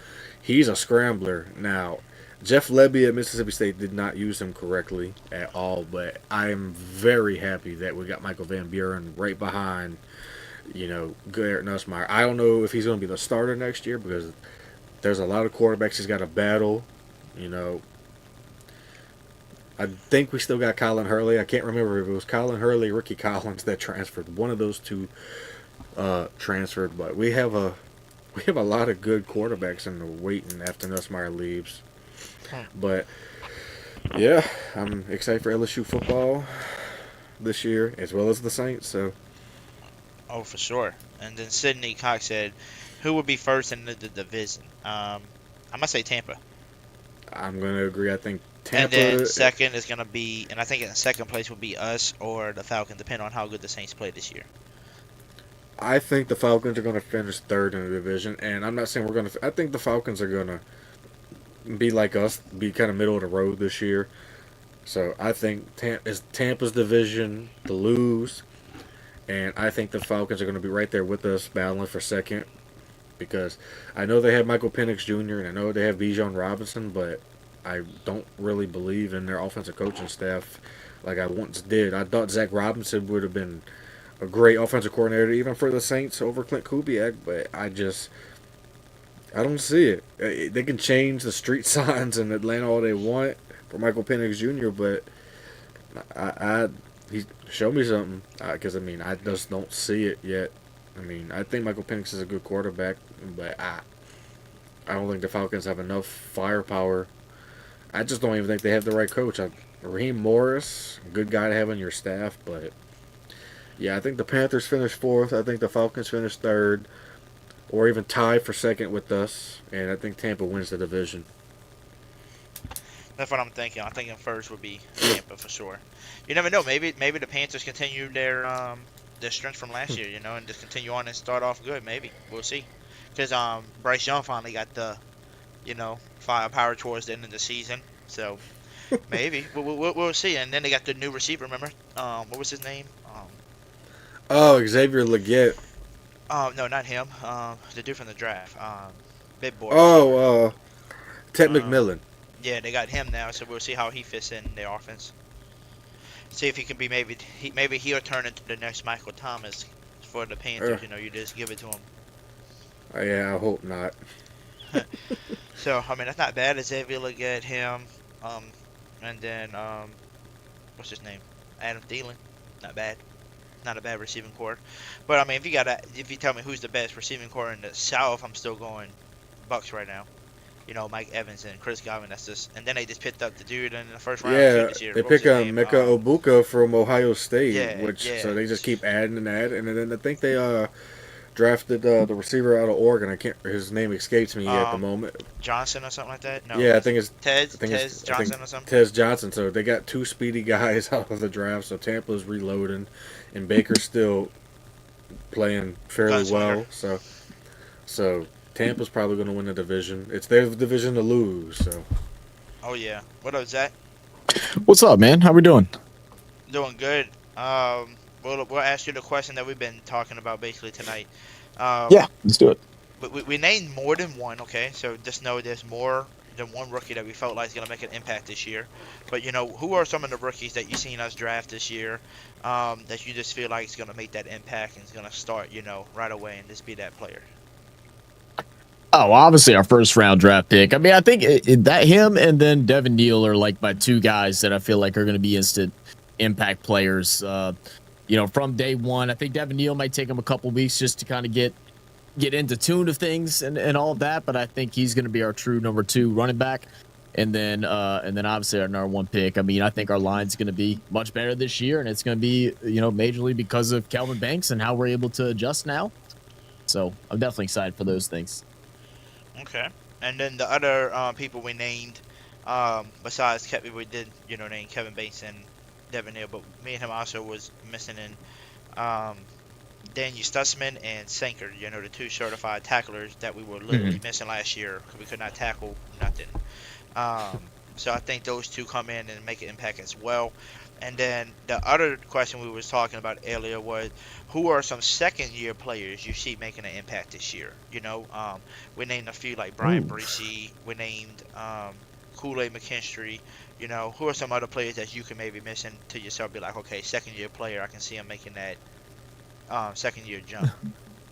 he's a scrambler. Now, Jeff Lebby at Mississippi State did not use him correctly at all, but I am very happy that we got Michael Van Buren right behind Garrett Nussmeier. I don't know if he's going to be the starter next year because there's a lot of quarterbacks he's got to battle. I think we still got Colin Hurley. I can't remember if it was Colin Hurley or Ricky Collins that transferred. One of those two transferred, but we have a lot of good quarterbacks in the waiting after Nussmeier leaves. But yeah, I'm excited for LSU football this year as well as the Saints. So. Oh, for sure. And then Sidney Cox said, "Who would be first in the division?" I'm gonna say Tampa. I'm gonna agree. I think Tampa. And then second is gonna be, and I think in second place will be us or the Falcons, depending on how good the Saints play this year. I think the Falcons are gonna finish third in the division, and I'm not saying we're gonna. I think the Falcons are gonna be like us, be kind of middle of the road this year. So I think it's Tampa's division to lose. And I think the Falcons are going to be right there with us battling for second because I know they have Michael Penix Jr. and I know they have Bijan Robinson, but I don't really believe in their offensive coaching staff like I once did. I thought Zach Robinson would have been a great offensive coordinator even for the Saints over Clint Kubiak, but I don't see it. They can change the street signs in Atlanta all they want for Michael Penix Jr., but show me something, because I just don't see it yet. I think Michael Penix is a good quarterback, but I don't think the Falcons have enough firepower. I just don't even think they have the right coach. Raheem Morris, good guy to have on your staff, but Yeah, I think the Panthers finished 4th. I think the Falcons finished 3rd, or even tied for 2nd with us. And I think Tampa wins the division. That's what I'm thinking. I'm thinking first would be Tampa for sure. You never know. Maybe the Panthers continue their strength from last year, and just continue on and start off good. Maybe we'll see. Because Bryce Young finally got the, firepower towards the end of the season. So maybe we'll see. And then they got the new receiver. Remember, what was his name? Oh, Xavier Legette. No, not him. The dude from the draft. Big boy. Oh, Ted McMillan. Yeah, they got him now, so we'll see how he fits in their offense. See if he can be maybe he'll turn into the next Michael Thomas for the Panthers. You just give it to him. Yeah, I hope not. So I mean, that's not bad. Xavier Legette, him, and then what's his name? Adam Thielen. Not bad. Not a bad receiving core. But I mean, if you tell me who's the best receiving core in the South, I'm still going Bucks right now. Mike Evans and Chris Godwin. That's just, and then they just picked up the dude in the first round. Yeah, this year. they pick up Mika Obuka from Ohio State, so they just keep adding and adding. And then I think they drafted the receiver out of Oregon. His name escapes me at the moment. Johnson or something like that. No. Yeah, I think it's Tez Johnson or something. Tez Johnson. So they got 2 speedy guys out of the draft. So Tampa's reloading, and Baker's still playing fairly well. So Tampa's probably going to win the division. It's their division to lose. So. Oh yeah. What up, Zach? What's up, man? How we doing? Doing good. We'll ask you the question that we've been talking about basically tonight. Yeah, let's do it. We named more than one, okay? So just know there's more than one rookie that we felt like is going to make an impact this year. But, who are some of the rookies that you've seen us draft this year that you just feel like is going to make that impact and is going to start, right away and just be that player? Oh, obviously our first round draft pick. I mean, I think that him and then Devin Neal are like my 2 guys that I feel like are going to be instant impact players. From day one. I think Devin Neal might take him a couple weeks just to kind of get into tune of things and all of that, but I think he's going to be our true number 2 running back. And then obviously our number 1 pick. I mean, I think our line's going to be much better this year, and it's going to be, majorly because of Kelvin Banks and how we're able to adjust now. So I'm definitely excited for those things. Okay. And then the other people we named, besides Kevin, we did, name Kevin Banks and Devin Neal, but me and him also was missing in Daniel Stutzman and Sanker, the 2 certified tacklers that we were literally missing last year because we could not tackle nothing. So I think those 2 come in and make an impact as well. And then the other question we was talking about earlier was, who are some second-year players you see making an impact this year? We named a few like Brian Breesy. We named Kool-Aid McKinstry. Who are some other players that you can maybe miss to yourself? Be like, okay, second-year player, I can see him making that second-year jump.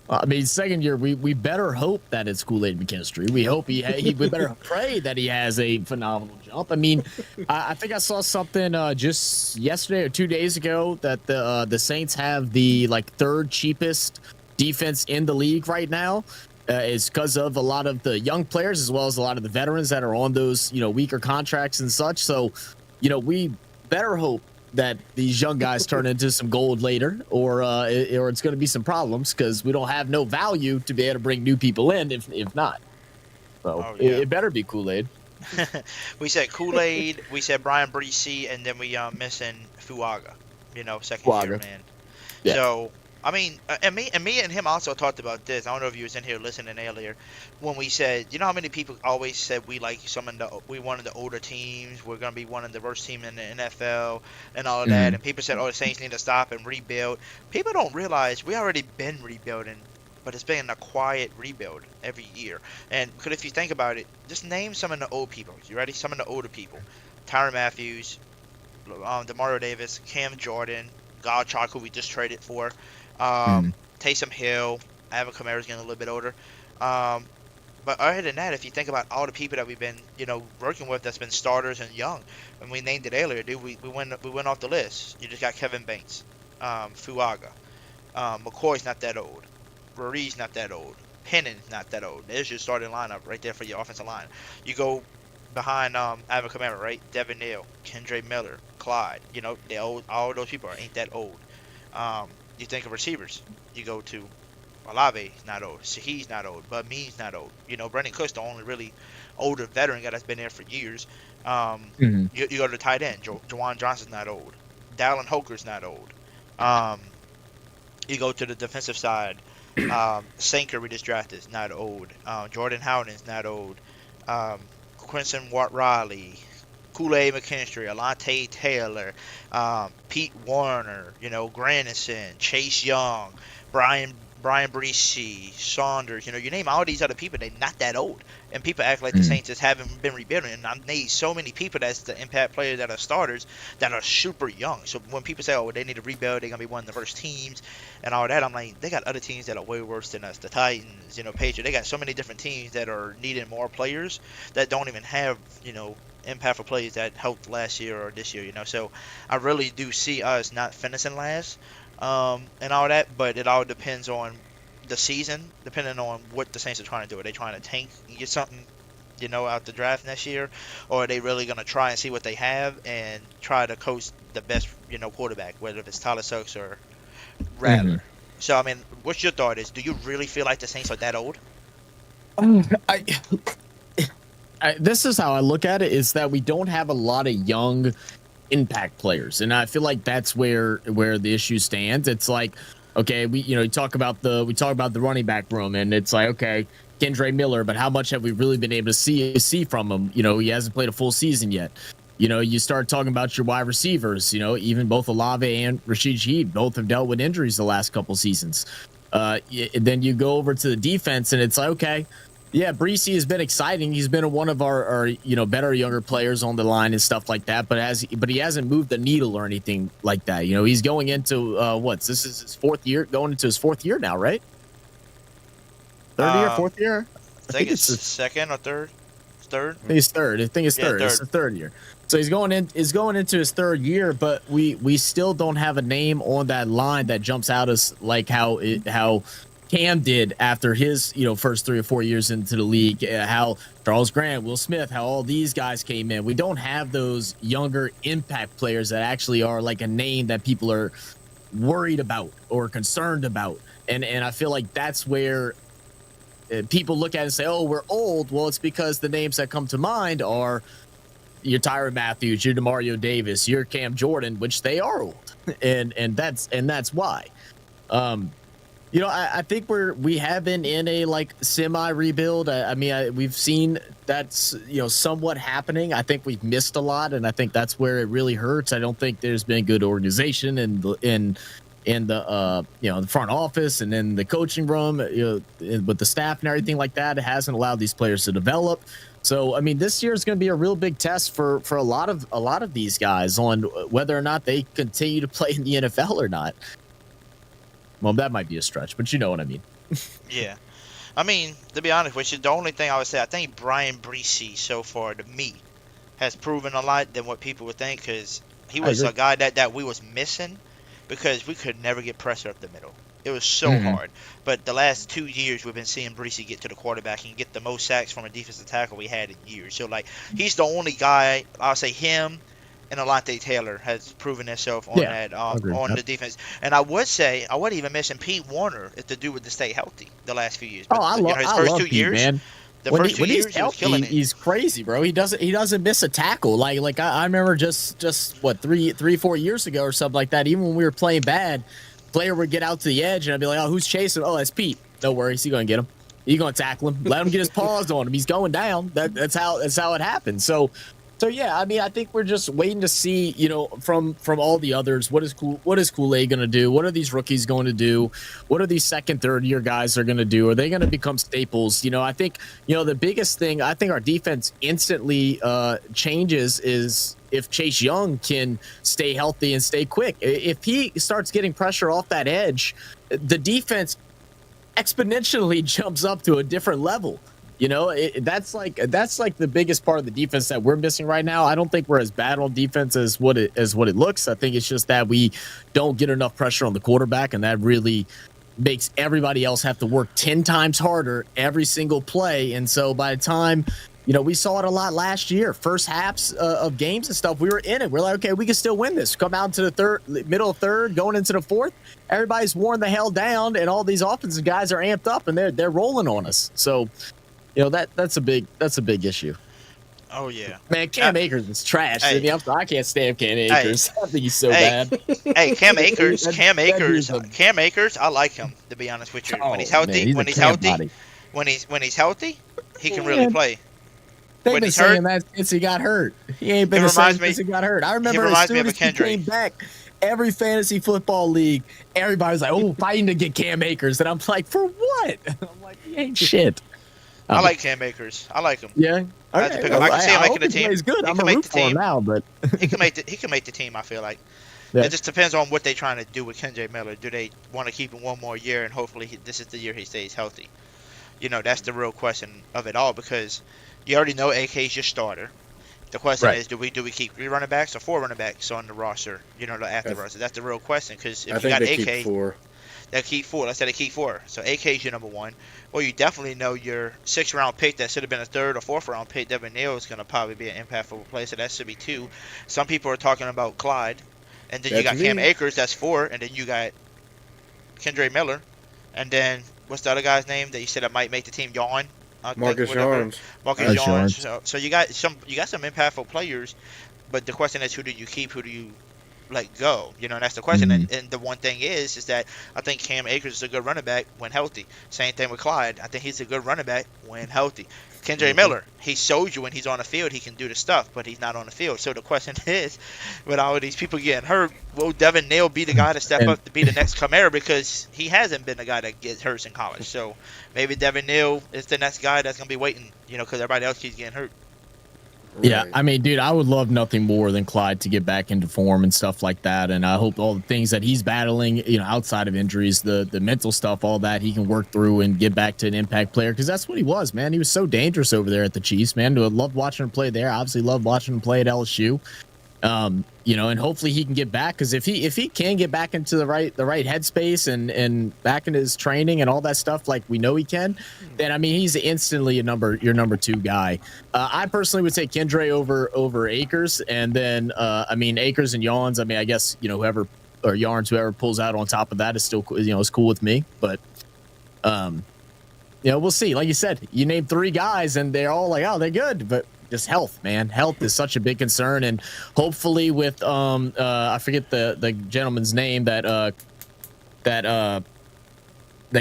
I mean, second year, we better hope that it's Kool-Aid McKinstry. We hope we better pray that he has a phenomenal jump. I mean, I think I saw something just yesterday or 2 days ago that the Saints have the 3rd cheapest defense in the league right now. Is because of a lot of the young players as well as a lot of the veterans that are on those weaker contracts and such. So, we better hope that these young guys turn into some gold later, or it's going to be some problems because we don't have no value to be able to bring new people in if not. So it better be Kool-Aid. We said Kool-Aid, we said Brian Breesy, and then we missing Fuaga, second year man. Yeah. So I mean, and me and him also talked about this. I don't know if you was in here listening earlier when we said, how many people always said we like we one of the older teams, we're gonna be one of the worst team in the NFL and all of that, and people said, the Saints need to stop and rebuild. People don't realize we already been rebuilding, but it's been a quiet rebuild every year. And because if you think about it, just name some of the old people. You ready? Some of the older people: Tyrann Matthews, Demario Davis, Cam Jordan, Gottschalk, who we just traded for. Taysom Hill, Alvin Kamara's getting a little bit older. But other than that, if you think about all the people that we've been, working with that's been starters and young, and we named it earlier, dude, we went off the list. You just got Kevin Banks, Fuaga, McCoy's not that old, Rurie's not that old, Pennon's not that old. There's your starting lineup right there for your offensive line. You go behind Alvin Kamara, right? Devin Neal, Kendre Miller, Clyde. They old. All those people ain't that old. You think of receivers. You go to Olave, he's not old. Shahid's not old. Bud Mead's not old. You know, Brandon Cook's the only really older veteran guy that's been there for years. You go to the tight end. Jawan Johnson's not old. Dallin Holker's not old. You go to the defensive side. Sanker we just drafted is not old. Jordan Howden's not old. Quinson Watt-Riley, Kool-Aid McKinstry, Alante Taylor, Pete Warner, you know, Granison, Chase Young, Brian Bresee, Saunders, you know, you name all these other people, they're not that old. And people act like the Saints just haven't been rebuilding. And I've named so many people that's the impact players that are starters that are super young. So when people say, oh, they need to rebuild, they're going to be one of the first teams and all that, I'm like, they got other teams that are way worse than us. The Titans, you know, Patriots, they got so many different teams that are needing more players that don't even have, you know, impactful players that helped last year or this year, you know. So I really do see us not finishing last and all that, but it all depends on the season, depending on what the Saints are trying to do. Are they trying to tank and get something, you know, out the draft next year, or are they really going to try and see what they have and try to coach the best, you know, quarterback, whether it's Tyler Suggs or Rattler? So, I mean, what's your thought is? Do you really feel like the Saints are that old? This is how I look at it, is that we don't have a lot of young impact players, and I feel like that's where the issue stands. It's like, okay, we talk about the running back room, and it's like, okay, Kendre Miller, but how much have we really been able to see from him? You know, he hasn't played a full season yet. You know, you start talking about your wide receivers, you know, even both Olave and Rashid Shaheed both have dealt with injuries the last couple seasons. Then you go over to the defense, and it's like, okay, yeah, Bresee has been exciting. He's been one of our you know, better younger players on the line and stuff like that. But he hasn't moved the needle or anything like that. You know, he's going into this is his fourth year, going into his fourth year now, right? Third year, fourth year. I think it's second or third. Third. I think it's third. It's third. Third. It's the third year. So he's going into his third year, but we still don't have a name on that line that jumps out as like how Cam did after his, you know, first 3 or 4 years into the league, how Charles Grant, Will Smith, how all these guys came in. We don't have those younger impact players that actually are like a name that people are worried about or concerned about. And I feel like that's where people look at it and say, oh, we're old. Well, it's because the names that come to mind are your Tyrann Mathieu, your DeMario Davis, your Cam Jordan, which they are old. And that's why. You know, I think we have been in a like semi rebuild. I mean, we've seen that's, you know, somewhat happening. I think we've missed a lot, and I think that's where it really hurts. I don't think there's been good organization in the you know, the front office and in the coaching room, you know, with the staff and everything like that. It hasn't allowed these players to develop. So, I mean, this year is going to be a real big test for a lot of these guys on whether or not they continue to play in the NFL or not. Well, that might be a stretch, but you know what I mean. Yeah. I mean, to be honest with you, the only thing I would say, I think Brian Bresee so far, to me, has proven a lot than what people would think, because he was a guy that we was missing because we could never get pressure up the middle. It was so hard. But the last 2 years, we've been seeing Bresee get to the quarterback and get the most sacks from a defensive tackle we had in years. So, like, he's the only guy, I'll say him, and Alante Taylor has proven himself on the defense. And I would say, I wouldn't even mention Pete Warner if to do with to stay healthy the last few years. But, I love his first 2 Pete, years, man. When he's healthy, he's crazy, bro. He doesn't miss a tackle. Like I remember just what 3-4 years ago or something like that. Even when we were playing bad, player would get out to the edge and I'd be like, oh, who's chasing? Oh, that's Pete. No worries, he's gonna get him. He's gonna tackle him. Let him get his paws on him. He's going down. That's how it happens. So yeah, I mean, I think we're just waiting to see, you know, from all the others, what is Kool-Aid going to do? What are these rookies going to do? What are these second, third year guys are going to do? Are they going to become staples? You know, I think, you know, the biggest thing, I think our defense instantly changes is if Chase Young can stay healthy and stay quick. If he starts getting pressure off that edge, the defense exponentially jumps up to a different level. You know, that's like the biggest part of the defense that we're missing right now. I don't think we're as bad on defense as what it looks. I think it's just that we don't get enough pressure on the quarterback, and that really makes everybody else have to work 10 times harder every single play. And so by the time we saw it a lot last year. First halves of games and stuff, we were in it. We're like, okay, we can still win this. Come out to the middle of third, going into the fourth. Everybody's worn the hell down, and all these offensive guys are amped up, and they're rolling on us. So, that's a big issue. Oh yeah, man. Cam Akers is trash. Hey. I mean, I can't stand Cam Akers. I think he's so bad. Hey, Cam Akers. Cam Akers. I like him, to be honest with you. When he's healthy, man, when he's healthy, he can really play. They've When been he's saying hurt, that since he got hurt. He ain't been the same since he got hurt. I remember as soon as he came back, every fantasy football league, everybody was like, "Oh, fighting to get Cam Akers," and I'm like, "For what?" I'm like, "He ain't shit." I like Cam Akers. I like him. Yeah. I can see him making the team. He's good. I'm a root for him now, but he can make the team. I feel like it just depends on what they're trying to do with Kendre Miller. Do they want to keep him one more year, and hopefully this is the year he stays healthy? That's the real question of it all, because you already know AK is your starter. The question is, do we keep 3 running backs or 4 running backs on the roster? The active roster. That's the real question, because if you got AK, keep 4. They keep 4. Let's say they keep 4. So AK is your number 1. Well, you definitely know your 6th round pick that should have been a 3rd or 4th round pick, Devin Neal, is going to probably be an impactful play. So that should be 2. Some people are talking about Clyde, and then you got Cam Akers, that's 4, and then you got Kendre Miller, and then what's the other guy's name that you said that might make the team? Yawn. Marcus Yarns. Marcus Yarns. So you got some impactful players, but the question is, who do you keep? Who do you let go? And that's the question. And the one thing is that I think Cam Akers is a good running back when healthy. Same thing with Clyde. I think he's a good running back when healthy. Kendre Miller, he shows you when he's on the field he can do the stuff, but he's not on the field. So the question is, with all of these people getting hurt, will Devin Neal be the guy to step up to be the next Kamara? Because he hasn't been the guy that gets hurt in college. So maybe Devin Neal is the next guy that's going to be waiting, because everybody else keeps getting hurt. Yeah, I mean, dude, I would love nothing more than Clyde to get back into form and stuff like that. And I hope all the things that he's battling, outside of injuries, the mental stuff, all that, he can work through and get back to an impact player, because that's what he was, man. He was so dangerous over there at the Chiefs, man. I loved watching him play there. Obviously loved watching him play at LSU. And hopefully he can get back, because if he can get back into the right headspace and back in his training and all that stuff like we know he can, then I mean he's instantly your number 2 guy. I personally would say Kendre over Akers, and then Akers and Yarns. I mean, I guess whoever pulls out on top of that is still is cool with me, but we'll see. Like you said, you named 3 guys and they're all like, oh, they're good, but just health, man. Health is such a big concern, and hopefully with I forget the gentleman's name that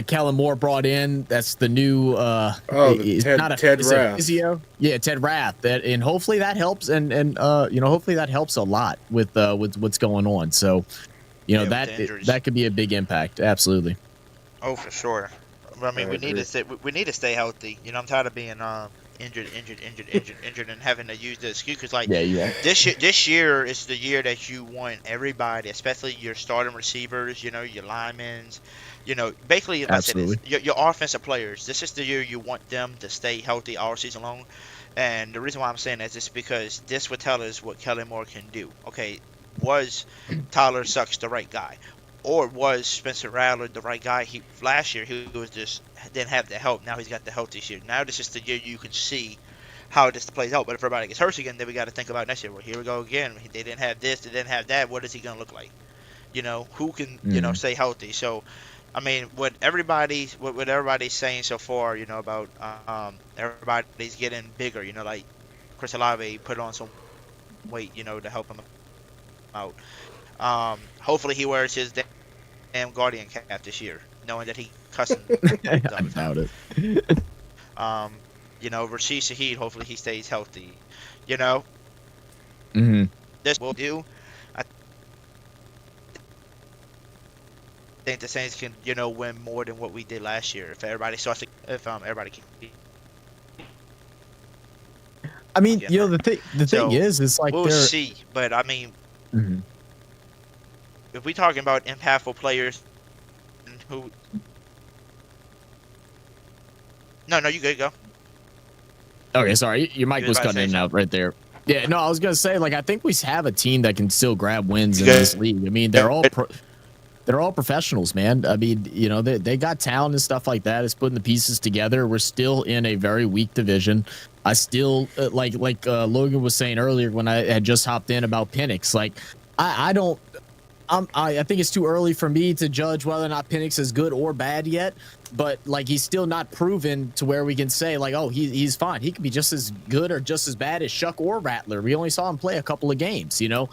Kellen Moore brought in. That's the new Ted Rath. Physio. Yeah, Ted Rath. And hopefully that helps, and hopefully that helps a lot with what's going on. So that could be a big impact. Absolutely. Oh, for sure. I mean, we need to stay healthy. I'm tired of being injured, and having to use the excuse, because this year is the year that you want everybody, especially your starting receivers, your linemen, basically, I said this, your offensive players. This is the year you want them to stay healthy all season long. And the reason why I'm saying that is because this would tell us what Kellen Moore can do. Okay, was Tyler Sucks the right guy? Or was Spencer Rattler the right guy? Last year he was just didn't have the help. Now he's got the help this year. Now this is the year you can see how this plays out. But if everybody gets hurt again, then we got to think about next year. Well, here we go again. They didn't have this. They didn't have that. What is he going to look like? Who can stay healthy? So, I mean, what everybody's saying so far, about everybody's getting bigger. Like Chris Olave put on some weight, to help him out. Hopefully he wears his damn Guardian cap this year, knowing that he cussing. I doubt it. Rashid Shaheed, hopefully he stays healthy. Mm-hmm. This will do. I think the Saints can, win more than what we did last year. If everybody everybody can. I mean, the thing is, it's like we'll see. But I mean. Mm-hmm. If we're talking about impactful players who... No, you good, go. Okay, sorry. Your mic was cutting in and out right there. Yeah, no, I was going to say, I think we have a team that can still grab wins in this league. I mean, they're all... they're all professionals, man. I mean, you know, they got talent and stuff like that. It's putting the pieces together. We're still in a very weak division. I still like Logan was saying earlier when I had just hopped in about Penix. Like, I think it's too early for me to judge whether or not Penix is good or bad yet. But like, he's still not proven to where we can say like, oh, he's fine. He could be just as good or just as bad as Shuck or Rattler. We only saw him play a couple of games, you know.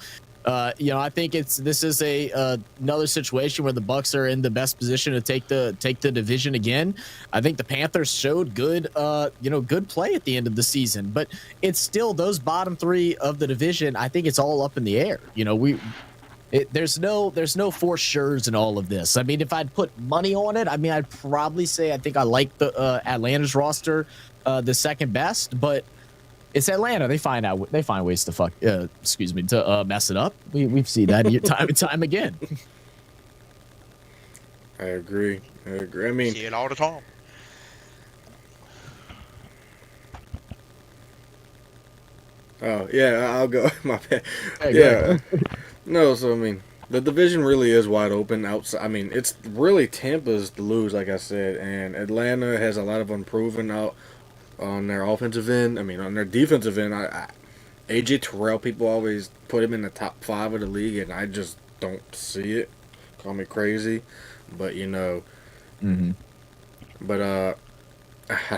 I think this is another situation where the Bucks are in the best position to take the division again. I think the Panthers showed good play at the end of the season, but it's still those bottom three of the division. I think it's all up in the air. You know, there's no for sure's in all of this. I mean, if I'd put money on it, I mean, I'd probably say I think I like the Atlanta's roster the second best, but it's Atlanta. They find ways to mess it up. We've seen that time and time again. I agree. I mean, see it all the time. Oh yeah, I'll go. My bad. Hey, yeah. No, so I mean, the division really is wide open outside. I mean, it's really Tampa's to lose, like I said, and Atlanta has a lot of unproven out on their offensive end. I mean, on their defensive end, AJ Terrell, people always put him in the top 5 of the league, and I just don't see it. Call me crazy, but you know. Mm-hmm. But I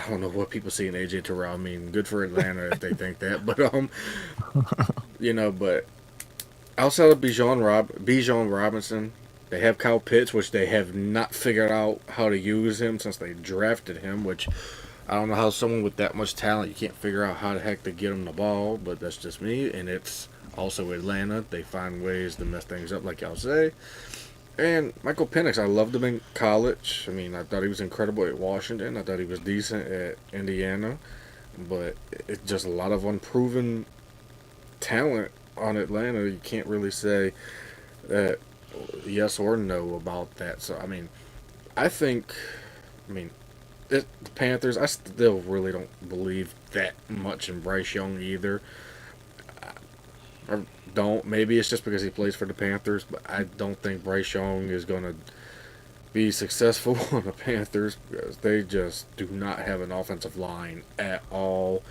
don't know what people see in AJ Terrell. I mean, good for Atlanta if they think that, but but outside of Bijan Robinson, they have Kyle Pitts, which they have not figured out how to use him since they drafted him, which I don't know how someone with that much talent, you can't figure out how the heck to get him the ball, but that's just me. And it's also Atlanta. They find ways to mess things up, like y'all say. And Michael Penix, I loved him in college. I mean, I thought he was incredible at Washington. I thought he was decent at Indiana. But it's just a lot of unproven talent on Atlanta. You can't really say that yes or no about that. So, I mean, the Panthers, I still really don't believe that much in Bryce Young either. I don't. Maybe it's just because he plays for the Panthers, but I don't think Bryce Young is going to be successful on the Panthers because they just do not have an offensive line at all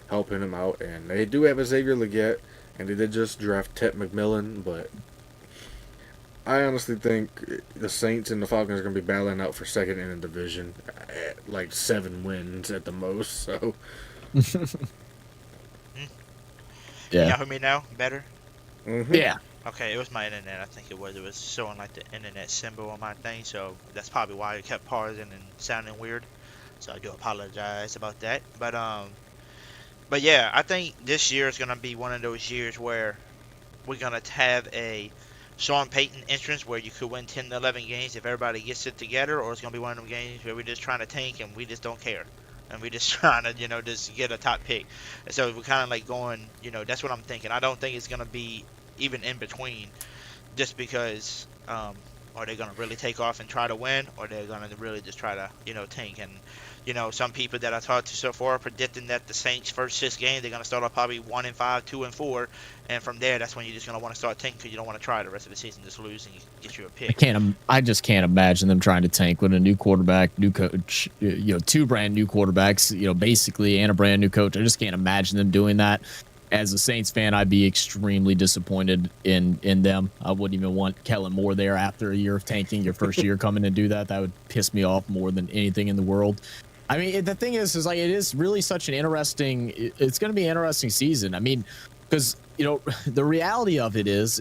helping him out. And they do have a Xavier Legette, and they did just draft Ted McMillan, but I honestly think the Saints and the Falcons are going to be battling out for second in the division at like 7 wins at the most. So, yeah. Y'all hear me now? Better? Mm-hmm. Yeah. Okay, it was my internet. I think it was showing like the internet symbol on my thing, so that's probably why it kept pausing and sounding weird. So I do apologize about that. But yeah, I think this year is going to be one of those years where we're going to have a Sean Payton entrance where you could win 10 to 11 games if everybody gets it together, or it's going to be one of them games where we're just trying to tank and we just don't care. And we're just trying to, just get a top pick. And so we're kind of like going, that's what I'm thinking. I don't think it's going to be even in between just because are they going to really take off and try to win, or they're going to really just try to, tank. And, some people that I talked to so far are predicting that the Saints' first 6 games, they're going to start off probably 1-5, 2-4. And from there, that's when you're just going to want to start tanking because you don't want to try the rest of the season, just lose and get you a pick. I just can't imagine them trying to tank with a new quarterback, new coach, 2 brand new quarterbacks, basically, and a brand new coach. I just can't imagine them doing that. As a Saints fan, I'd be extremely disappointed in them. I wouldn't even want Kellen Moore there after a year of tanking, your first year coming to do that. That would piss me off more than anything in the world. I mean, the thing is like, it is really such an interesting, it's going to be an interesting season. I mean, because, the reality of it is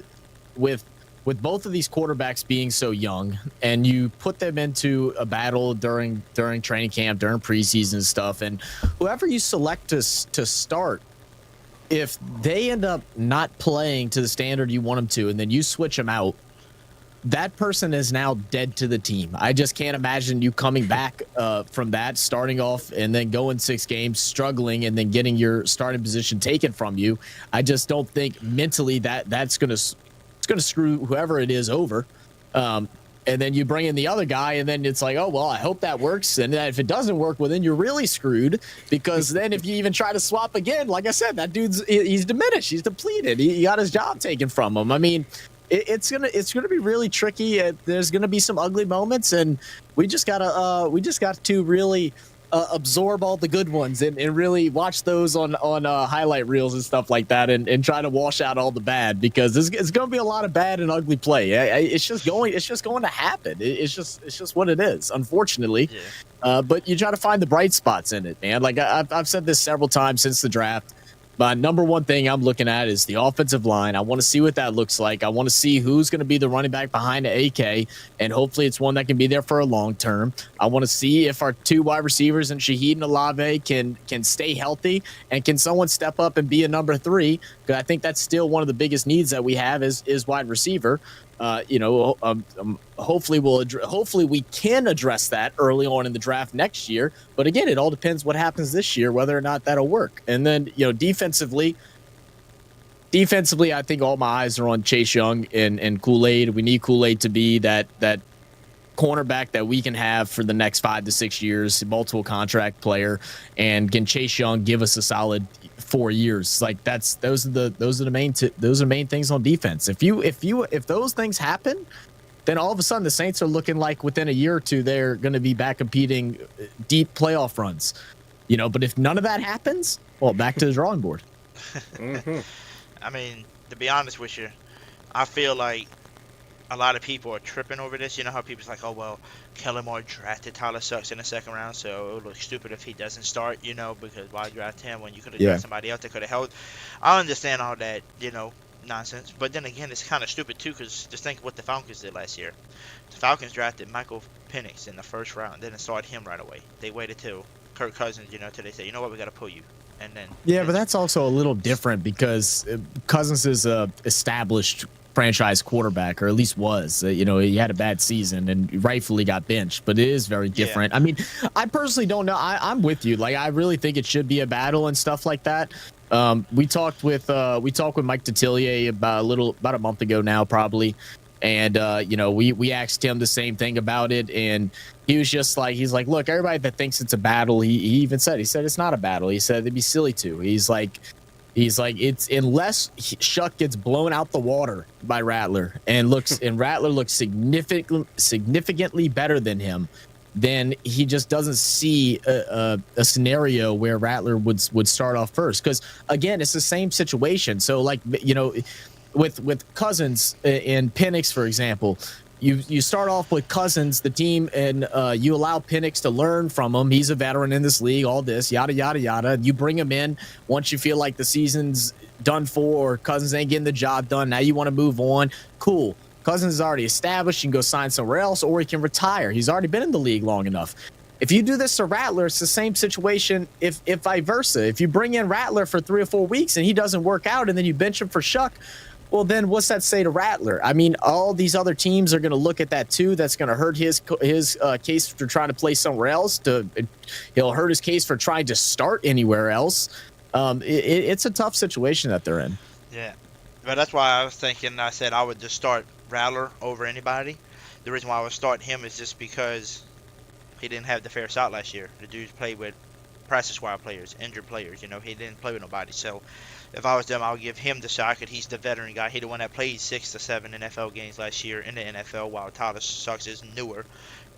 with both of these quarterbacks being so young and you put them into a battle during training camp, during preseason stuff, and whoever you select to start, if they end up not playing to the standard you want them to, and then you switch them out, that person is now dead to the team. I just can't imagine you coming back from that, starting off and then going 6 games, struggling, and then getting your starting position taken from you. I just don't think mentally that's gonna screw whoever it is over. And then you bring in the other guy, and then it's like, oh, well, I hope that works. And if it doesn't work, well, then you're really screwed, because then if you even try to swap again, like I said, that dude's he's diminished. He's depleted. He got his job taken from him. I mean, it's gonna be really tricky. There's gonna be some ugly moments, and we just got to really absorb all the good ones and really watch those on highlight reels and stuff like that, and try to wash out all the bad, because it's going to be a lot of bad and ugly play. It's just going to happen. It's just what it is, unfortunately. Yeah. But you try to find the bright spots in it, man. Like I've said this several times since the draft. My number one thing I'm looking at is the offensive line. I want to see what that looks like. I want to see who's going to be the running back behind the AK, and hopefully it's one that can be there for a long term. I want to see if our 2 wide receivers and Shaheed and Olave can stay healthy, and can someone step up and be a number 3? Because I think that's still one of the biggest needs that we have is wide receiver. Hopefully we can address that early on in the draft next year. But again, it all depends what happens this year, whether or not that'll work. And then, defensively, I think all my eyes are on Chase Young and Kool-Aid. We need Kool-Aid to be that cornerback that we can have for the next 5 to 6 years, multiple contract player, and can Chase Young give us a solid 4 years? Like those are the main things on defense. If those things happen, then all of a sudden the Saints are looking like within a year or two they're going to be back competing deep playoff runs. But if none of that happens, well, back to the drawing board. Mm-hmm. I mean, to be honest with you, I feel like a lot of people are tripping over this. You know how people's like, oh, well, Kellen Moore drafted Tyler Suggs in the 2nd round, so it would look stupid if he doesn't start, because why draft him when you could have drafted somebody else that could have helped? I understand all that, nonsense. But then again, it's kind of stupid, too, because just think what the Falcons did last year. The Falcons drafted Michael Penix in the 1st round, didn't start him right away. They waited till Kirk Cousins, till they say, you know what, we got to pull you. And then but that's also a little different because Cousins is a established franchise quarterback, or at least was. He had a bad season and rightfully got benched, but it is very different. I mean, I personally don't know. I'm with you. Like, I really think it should be a battle and stuff like that. We talked with Mike Detillier about a month ago now, probably. And, we asked him the same thing about it. And he was just like, look, everybody that thinks it's a battle, he even said it's not a battle. He said it'd be silly to. He's like, it's unless Shuck gets blown out the water by Rattler and Rattler looks significantly better than him, then he just doesn't see a scenario where Rattler would start off first. Because again, it's the same situation. So with Cousins and Penix, for example, you start off with Cousins, the team, and you allow Penix to learn from him. He's a veteran in this league, all this, yada, yada, yada. You bring him in once you feel like the season's done for, or Cousins ain't getting the job done. Now you want to move on. Cool. Cousins is already established. You can go sign somewhere else, or he can retire. He's already been in the league long enough. If you do this to Rattler, it's the same situation if vice versa. If you bring in Rattler for 3 or 4 weeks and he doesn't work out, and then you bench him for Shuck, well, then what's that say to Rattler? I mean, all these other teams are going to look at that too. That's going to hurt his case for trying to play somewhere else. He'll hurt his case for trying to start anywhere else. It's a tough situation that they're in. Yeah, but that's why I was thinking. I said I would just start Rattler over anybody. The reason why I would start him is just because he didn't have the fair shot last year. The dude played with practice squad players, injured players. He didn't play with nobody. So if I was them, I would give him the shot because he's the veteran guy. He's the one that played 6 to 7 NFL games last year in the NFL, while Tyler Suggs is newer,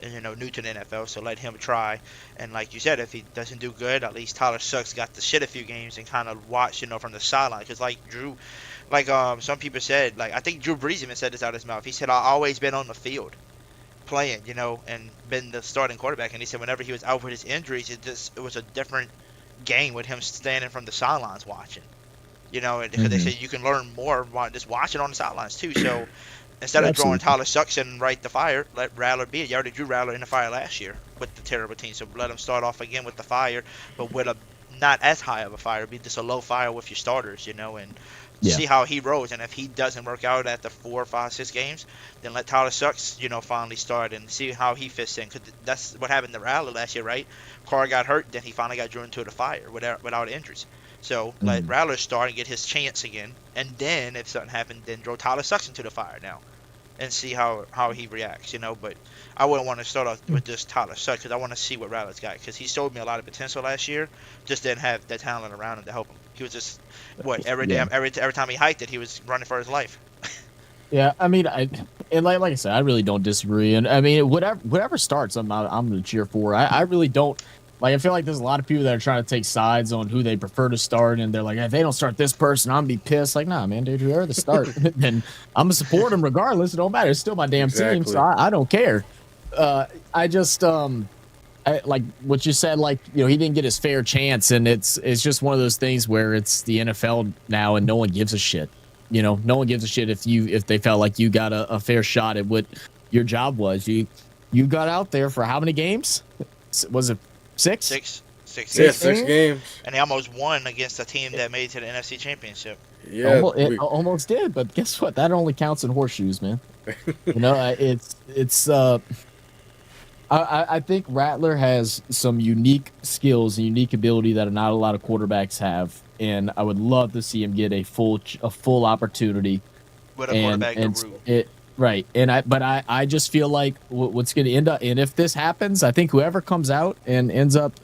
and new to the NFL. So let him try. And like you said, if he doesn't do good, at least Tyler Suggs got to shit a few games and kind of watch, from the sideline. Because some people said, I think Drew Brees even said this out of his mouth. He said, I've always been on the field playing, and been the starting quarterback. And he said whenever he was out with his injuries, it was a different game with him standing from the sidelines watching. Because they say you can learn more by just watching on the sidelines too. So instead of throwing Tyler Suggs in right the fire, let Rattler be it. You already drew Rattler in the fire last year with the terrible team. So let him start off again with the fire, but with a not as high of a fire. Be just a low fire with your starters, and see how he rolls. And if he doesn't work out at the 4, 5, 6 games, then let Tyler Suggs, finally start and see how he fits in. Because that's what happened to Rattler last year, right? Carr got hurt, then he finally got drew into the fire without injuries. So let Rattler start and get his chance again, and then if something happened, then throw Tyler Suggs into the fire now, and see how he reacts. But I wouldn't want to start off with just Tyler Suggs because I want to see what Rattler's got, because he showed me a lot of potential last year, just didn't have the talent around him to help him. He was just every time he hiked it, he was running for his life. Yeah, I mean, and like I said, I really don't disagree. And I mean, whatever starts, I'm going to cheer for. I really don't. Like, I feel like there's a lot of people that are trying to take sides on who they prefer to start, and they're like, if they don't start this person, I'm gonna be pissed. Like, nah, man, dude, whoever the start, then I'm gonna support them regardless. It don't matter. It's still my damn team, so I don't care. I just like what you said. Like, you know, he didn't get his fair chance, and it's just one of those things where it's the NFL now, and no one gives a shit. You know, no one gives a shit if they felt like you got a fair shot at what your job was. You got out there for how many games? Was it? Six games. 6 games. And they almost won against a team that made it to the NFC Championship. Yeah, it almost did, but guess what? That only counts in horseshoes, man. You know, it's. I think Rattler has some unique skills and unique ability that not a lot of quarterbacks have, and I would love to see him get a full opportunity. With a quarterback guru. Right, and I just feel like what's going to end up, and if this happens, I think whoever comes out and ends up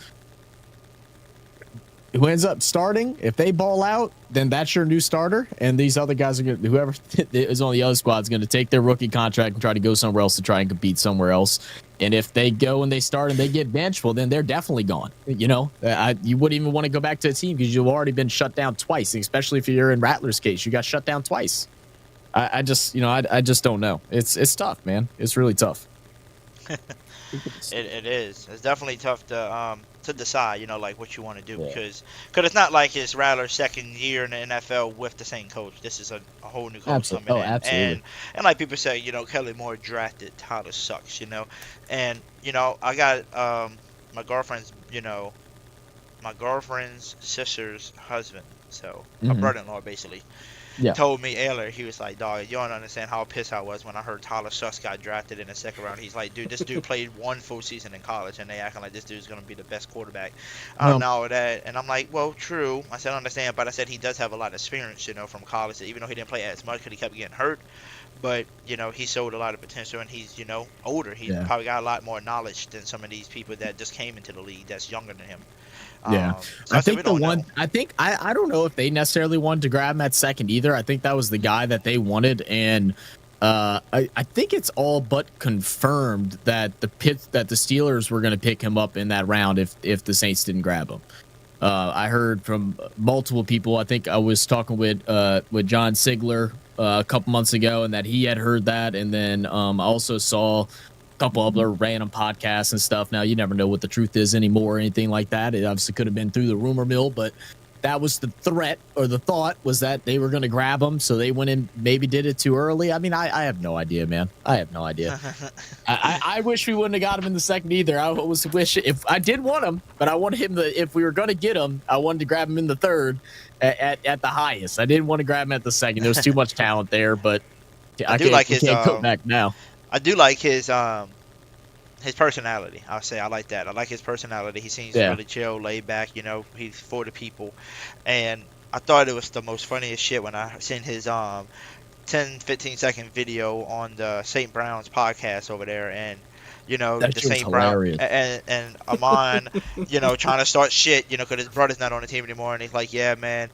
starting, if they ball out, then that's your new starter, and these other guys are going to, whoever is on the other squad is going to take their rookie contract and try to go somewhere else to try and compete somewhere else. And if they go and they start and they get benched, well, then they're definitely gone. You know, you wouldn't even want to go back to the team because you've already been shut down twice, especially if you're in Rattler's case, you got shut down twice. I just don't know. It's tough, man. It's really tough. It is. It's definitely tough to decide, you know, like what you want to do, because it's not like it's Rattler's second year in the NFL with the same coach. This is a whole new coach coming in. Absolutely. And like people say, you know, Kellen Moore drafted Tyler Sucks, you know, and you know, I got my girlfriend's sister's husband, so my brother-in-law basically. Told me earlier, he was like, dog, you don't understand how pissed I was when I heard Tyler Sucks got drafted in the second round. He's like, dude, this dude played one full season in college, and they acting like this dude's going to be the best quarterback. I don't know that. And I'm like, well, true. I said, I understand, but I said he does have a lot of experience, you know, from college, even though he didn't play as much because he kept getting hurt. But, you know, he showed a lot of potential, and he's, you know, older. He's probably got a lot more knowledge than some of these people that just came into the league that's younger than him. Yeah, so I think I don't know if they necessarily wanted to grab him at second either. I think that was the guy that they wanted, and I think it's all but confirmed that the Steelers were going to pick him up in that round if the Saints didn't grab him. I heard from multiple people. I think I was talking with John Sigler a couple months ago, and that he had heard that, and then I also saw couple other random podcasts and stuff. Now, you never know what the truth is anymore or anything like that. It obviously could have been through the rumor mill, but that was the threat, or the thought was that they were going to grab him, so they went and maybe did it too early. I mean, I have no idea, man. I have no idea. I wish we wouldn't have got him in the second either. I was wish if I did want him, but I wanted him if we were going to get him, I wanted to grab him in the third at the highest. I didn't want to grab him at the second. There was too much talent there, but I can't go back now. I do like his personality. I'll say I like that. I like his personality. He seems really chill, laid back. You know, he's for the people. And I thought it was the most funniest shit when I seen his 10-15 second video on the St. Brown's podcast over there, and you know, that the St. Brown and Amon, you know, trying to start shit, you know, because his brother's not on the team anymore, and he's like, yeah, man.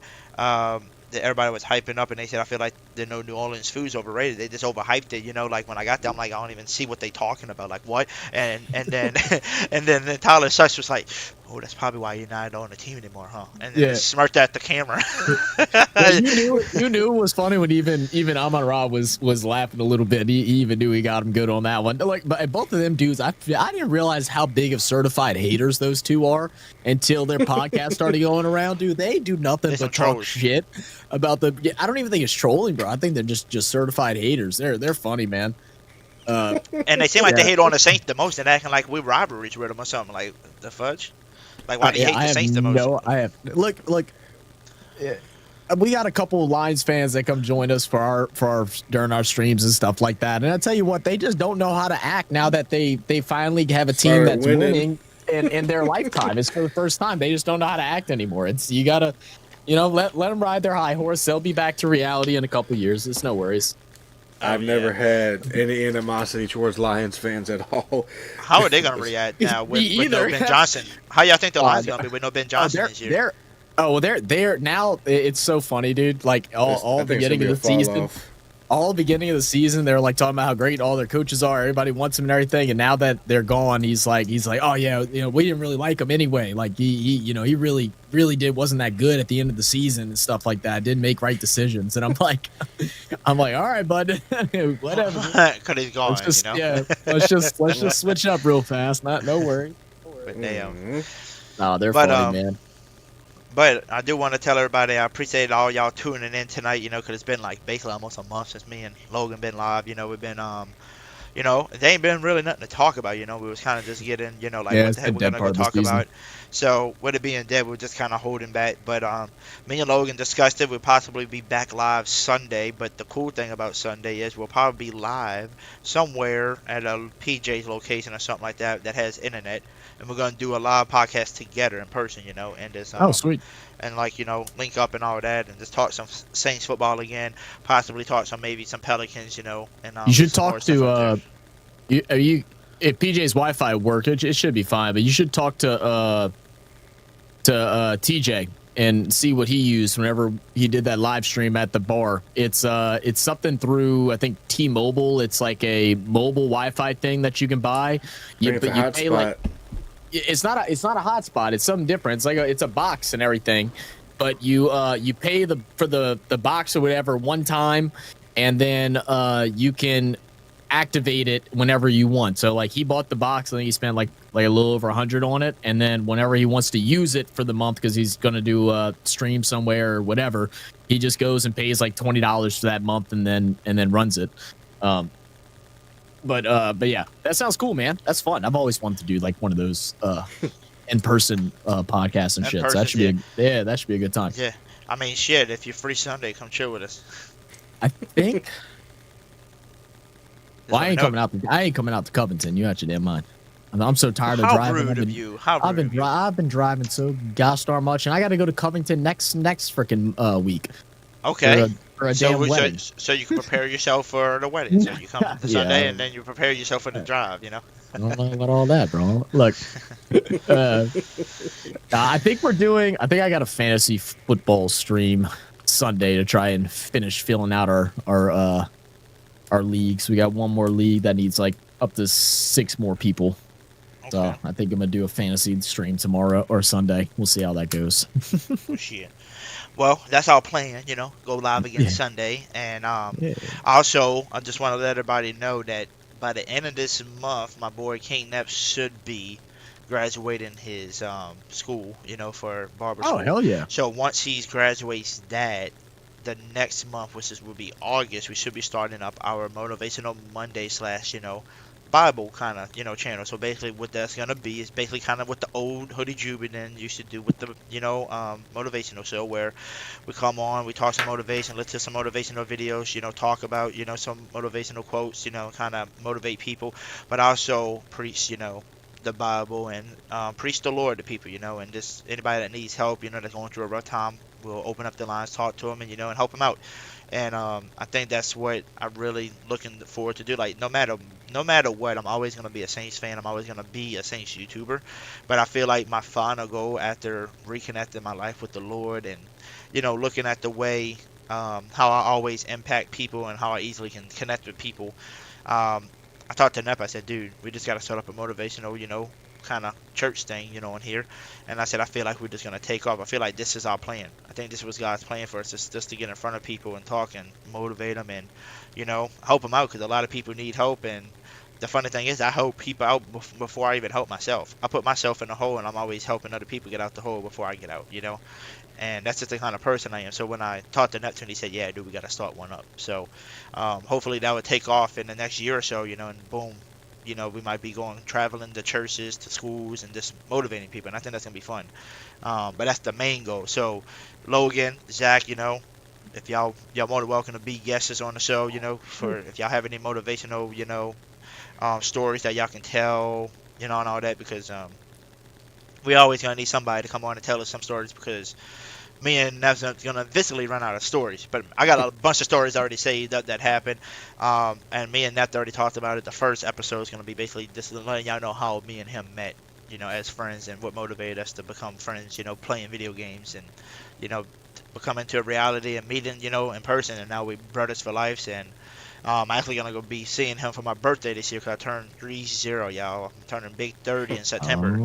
Everybody was hyping up, and they said, I feel like the New Orleans food's overrated. They just overhyped it, you know. Like when I got there, I'm like, I don't even see what they talking about. Like what? And then and then Tyler Sucks was like, oh, that's probably why you're not on the team anymore, huh? And then smirked at the camera. you knew it was funny when even Amon-Ra was laughing a little bit. He even knew he got him good on that one. Like, but both of them dudes, I didn't realize how big of certified haters those two are until their podcast started going around. Dude, they do nothing but talk shit about the. I don't even think it's trolling, bro. I think they're just certified haters. They're funny, man. And they seem like they hate on the Saints the most and acting like we're rivalries with them or something. Like the fudge. Like why do you hate the Saints the most? No, I have look. We got a couple of Lions fans that come join us for our during our streams and stuff like that. And I tell you what, they just don't know how to act now that they finally have a team that's winning in their lifetime. It's for the first time. They just don't know how to act anymore. You gotta, you know, let them ride their high horse. They'll be back to reality in a couple of years. It's no worries. I've never had any animosity towards Lions fans at all. How are they going to react now with no Ben Johnson? How y'all think the Lions going to be with no Ben Johnson this year? They're now. It's so funny, dude. Like all the beginning of the season. all beginning of the season, they were like talking about how great all their coaches are. Everybody wants them and everything. And now that they're gone, he's like, oh yeah, we didn't really like him anyway. Like he really wasn't that good at the end of the season and stuff like that. Didn't make right decisions. And I'm like, all right, bud, whatever. Cause he's gone. Yeah, let's just switch up real fast. No worry. But damn. No, they're funny, man. But I do want to tell everybody I appreciate all y'all tuning in tonight, because it's been like basically almost a month since me and Logan been live. We've been, there ain't been really nothing to talk about. We was kind of just getting, what the heck we're going to go talk about. So with it being dead, we're just kind of holding back. But me and Logan discussed it. We'll possibly be back live Sunday. But the cool thing about Sunday is we'll probably be live somewhere at a PJ's location or something like that has internet. And we're going to do a live podcast together in person, and just, sweet. And link up and all that and just talk some Saints football again, possibly talk maybe some Pelicans, and you should talk to, if PJ's Wi-Fi work, it should be fine, but you should talk to TJ and see what he used whenever he did that live stream at the bar. It's something through, I think, T-Mobile. It's like a mobile Wi-Fi thing that you can buy. It's not a hotspot. It's something different. It's like it's a box and everything, but you pay for the box or whatever one time, and then you can activate it whenever you want. So like he bought the box, I think he spent like a little over $100 on it, and then whenever he wants to use it for the month because he's gonna do a stream somewhere or whatever, he just goes and pays like $20 for that month and then runs it. But yeah, that sounds cool, man. That's fun. I've always wanted to do like one of those in-person podcasts and shit. So that should be that should be a good time. Yeah, I mean, shit. If you're free Sunday, come chill with us. I think. Well, I ain't coming out to Covington. You out your damn mind. I'm so tired of driving. How rude of you. How rude I've been driving so gosh darn much, and I got to go to Covington next freaking week. Okay. For a damn wedding. So you can prepare yourself for the wedding. So you come to Sunday and then you prepare yourself for the drive, I don't know about all that, bro. Look, I think I got a fantasy football stream Sunday to try and finish filling out our leagues. We got one more league that needs like up to 6 more people. Okay. So I think I'm going to do a fantasy stream tomorrow or Sunday. We'll see how that goes. Oh, shit. Well, that's our plan, go live again Sunday. And also, I just want to let everybody know that by the end of this month, my boy King Nepp should be graduating his school, for barber school. Oh, hell yeah. So once he graduates that, the next month, which will be August, we should be starting up our Motivational Monday / Bible kind of, channel. So basically what that's going to be is basically kind of what the old Hoodie Jubilee used to do with the, motivational show, where we come on, we talk some motivation, listen to some motivational videos, talk about, some motivational quotes, kind of motivate people, but also preach, the Bible and preach the Lord to people, and just anybody that needs help, that's going through a rough time, we'll open up the lines, talk to them, and, and help them out. And I think that's what I'm really looking forward to do. Like, no matter what, I'm always going to be a Saints fan. I'm always going to be a Saints YouTuber. But I feel like my final goal after reconnecting my life with the Lord and, looking at the way how I always impact people and how I easily can connect with people. I talked to Nepp. I said, dude, we just got to set up a motivational, kind of church thing, on here. And I said, I feel like we're just going to take off. I feel like this is our plan. I think this was God's plan for us, just to get in front of people and talk and motivate them and, help them out, because a lot of people need hope. And the funny thing is, I help people out before I even help myself. I put myself in a hole, and I'm always helping other people get out the hole before I get out, And that's just the kind of person I am. So when I talked to Neptune, he said, yeah, dude, we got to start one up. So hopefully that would take off in the next year or so, and boom, we might be traveling to churches, to schools, and just motivating people. And I think that's going to be fun. But that's the main goal. So Logan, Zach, if y'all more than welcome to be guests on the show, for if y'all have any motivational, stories that y'all can tell, and all that, because we always going to need somebody to come on and tell us some stories, because me and Nev's going to eventually run out of stories. But I got a bunch of stories already saved up that happened. And me and Nev already talked about it. The first episode is going to be basically just letting y'all know how me and him met, as friends, and what motivated us to become friends, playing video games and, become into a reality and meeting, in person, and now we brothers for life. And I'm actually gonna go be seeing him for my birthday this year because I turned 30, y'all. I'm turning big 30 in September.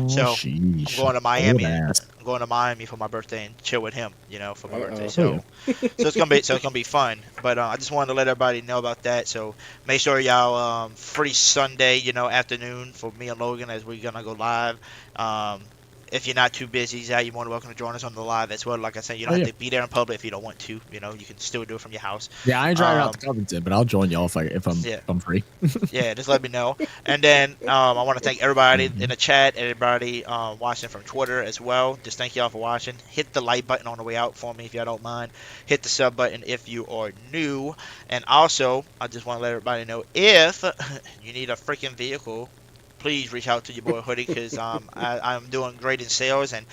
So I'm going to Miami. I'm going to Miami for my birthday and chill with him, for my birthday. So it's gonna be fun. But I just wanted to let everybody know about that. So make sure y'all free Sunday, afternoon for me and Logan as we're gonna go live. If you're not too busy, Zach, you're more than welcome to join us on the live as well. Like I said, you don't have to be there in public if you don't want to. You can still do it from your house. Yeah, I ain't driving out to Covington, but I'll join y'all if I'm free. Yeah, just let me know. And then I want to thank everybody in the chat, everybody watching from Twitter as well. Just thank y'all for watching. Hit the like button on the way out for me if y'all don't mind. Hit the sub button if you are new. And also, I just want to let everybody know if you need a freaking vehicle, please reach out to your boy Hoodie because I'm doing great in sales. And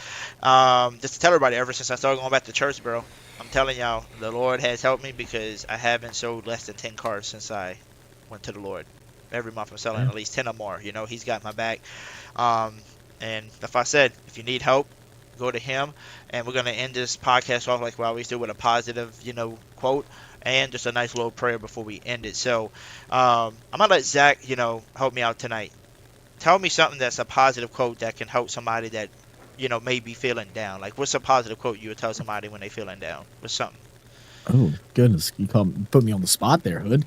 just to tell everybody, ever since I started going back to church, bro, I'm telling y'all, the Lord has helped me because I haven't sold less than 10 cars since I went to the Lord. Every month I'm selling at least 10 or more. He's got my back. And if you need help, go to him. And we're going to end this podcast off like we always do with a positive, quote and just a nice little prayer before we end it. So I'm going to let Zach, help me out tonight. Tell me something that's a positive quote that can help somebody that, may be feeling down. Like, what's a positive quote you would tell somebody when they feeling down? What's something? Oh, goodness. You put me on the spot there, Hood.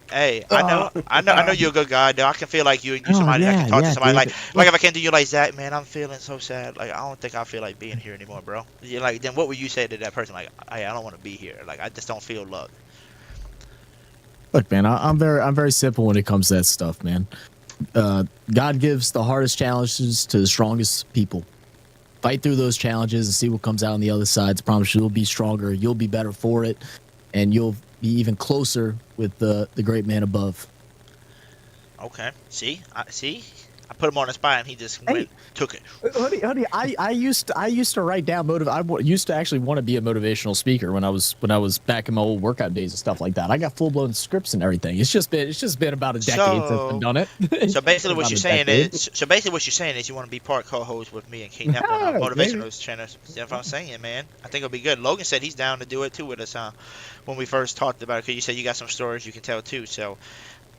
Hey, I know you're a good guy, though. I can feel like you somebody that can talk to somebody. Dude. Like if I came to you like, Zach, man, I'm feeling so sad. Like, I don't think I feel like being here anymore, bro. You're like, then what would you say to that person? Like, hey, I don't want to be here. Like, I just don't feel loved. Look, man, I'm very simple when it comes to that stuff, man. God gives the hardest challenges to the strongest people. Fight through those challenges and see what comes out on the other side. I promise you'll be stronger. You'll be better for it, and you'll be even closer with the great man above. Okay. See, I put him on the spot and he just took it. Honey, I used to write down used to actually want to be a motivational speaker when I was back in my old workout days and stuff like that. I got full blown scripts and everything. It's just been about a decade since I've done it. So basically, what you're saying is you want to be part co-host with me and King Hep on our motivational channels. You know what I'm saying, man? I think it'll be good. Logan said he's down to do it too with us, when we first talked about it. Because you said you got some stories you can tell too. So,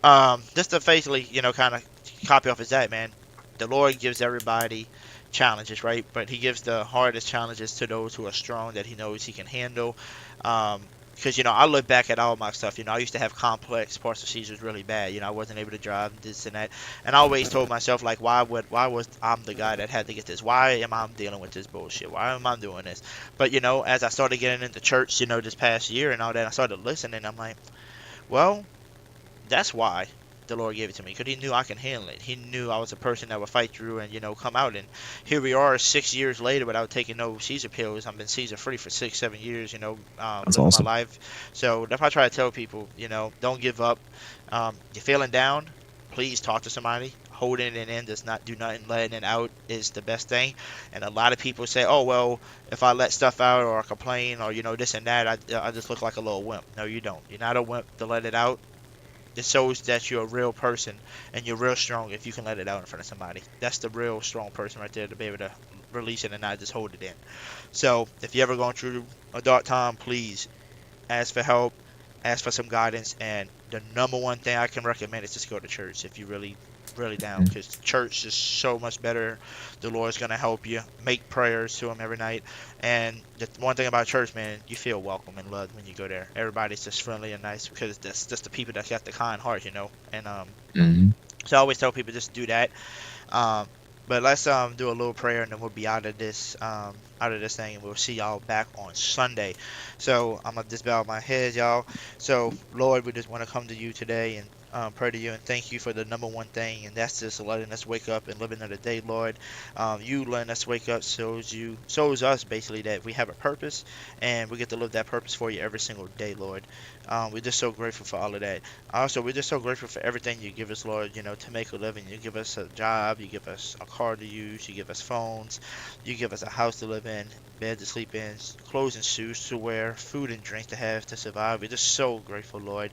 just to basically, kind of copy off of that, man. The Lord gives everybody challenges, right? But he gives the hardest challenges to those who are strong, that he knows he can handle. Because, I look back at all my stuff. I used to have complex partial seizures really bad. I wasn't able to drive, this and that. And I always told myself, like, why was I'm the guy that had to get this? Why am I dealing with this bullshit? Why am I doing this? But, as I started getting into church, this past year and all that, I started listening. I'm like, well, that's why the Lord gave it to me, because he knew I can handle it. He knew I was a person that would fight through and come out. And here we are 6 years later without taking no Caesar pills. I've been Caesar free for 6-7 years, living awesome. My life. So that's why I try to tell people, don't give up. You're feeling down, please talk to somebody. Holding it in does not do nothing. Letting it out is the best thing. And a lot of people say, oh, well, if I let stuff out or I complain or this and that, I just look like a little wimp. No, you don't. You're not a wimp to let it out. It shows that you're a real person and you're real strong if you can let it out in front of somebody. That's the real strong person right there, to be able to release it and not just hold it in. So if you're ever going through a dark time, please ask for help, ask for some guidance. And the number one thing I can recommend is just go to church if you really down, because church is so much better. The Lord's going to help you. Make prayers to him every night. And the one thing about church, man, you feel welcome and loved when you go there. Everybody's just friendly and nice, because that's just the people that got the kind heart, And so I always tell people just do that. But let's do a little prayer and then we'll be out of this thing, and we'll see y'all back on Sunday. So I'm gonna just bow my head, y'all. So Lord, we just want to come to you today and pray to you and thank you for the number one thing, and that's just letting us wake up and living another day, Lord. You letting us wake up shows us basically that we have a purpose, and we get to live that purpose for you every single day, Lord. We're just so grateful for all of that. Also, we're just so grateful for everything you give us, Lord, to make a living. You give us a job, you give us a car to use, you give us phones, you give us a house to live in, bed to sleep in, clothes and shoes to wear, food and drink to have to survive. We're just so grateful, Lord.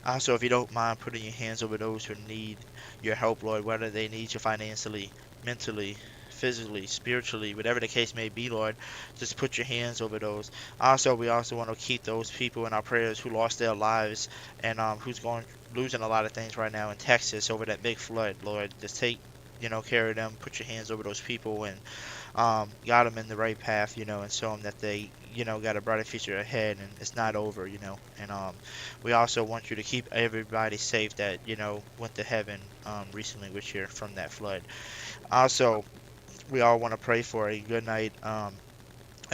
Also, if you don't mind putting your hands over those who need your help, Lord, whether they need you financially, mentally, physically, spiritually, whatever the case may be, Lord. Just put your hands over those. Also, we also want to keep those people in our prayers who lost their lives and who's losing a lot of things right now in Texas over that big flood, Lord. Just take, care of them. Put your hands over those people and guide them in the right path, and show them that they, got a brighter future ahead and it's not over, And we also want you to keep everybody safe that, went to heaven recently this year from that flood. Also, we all want to pray for a good night, a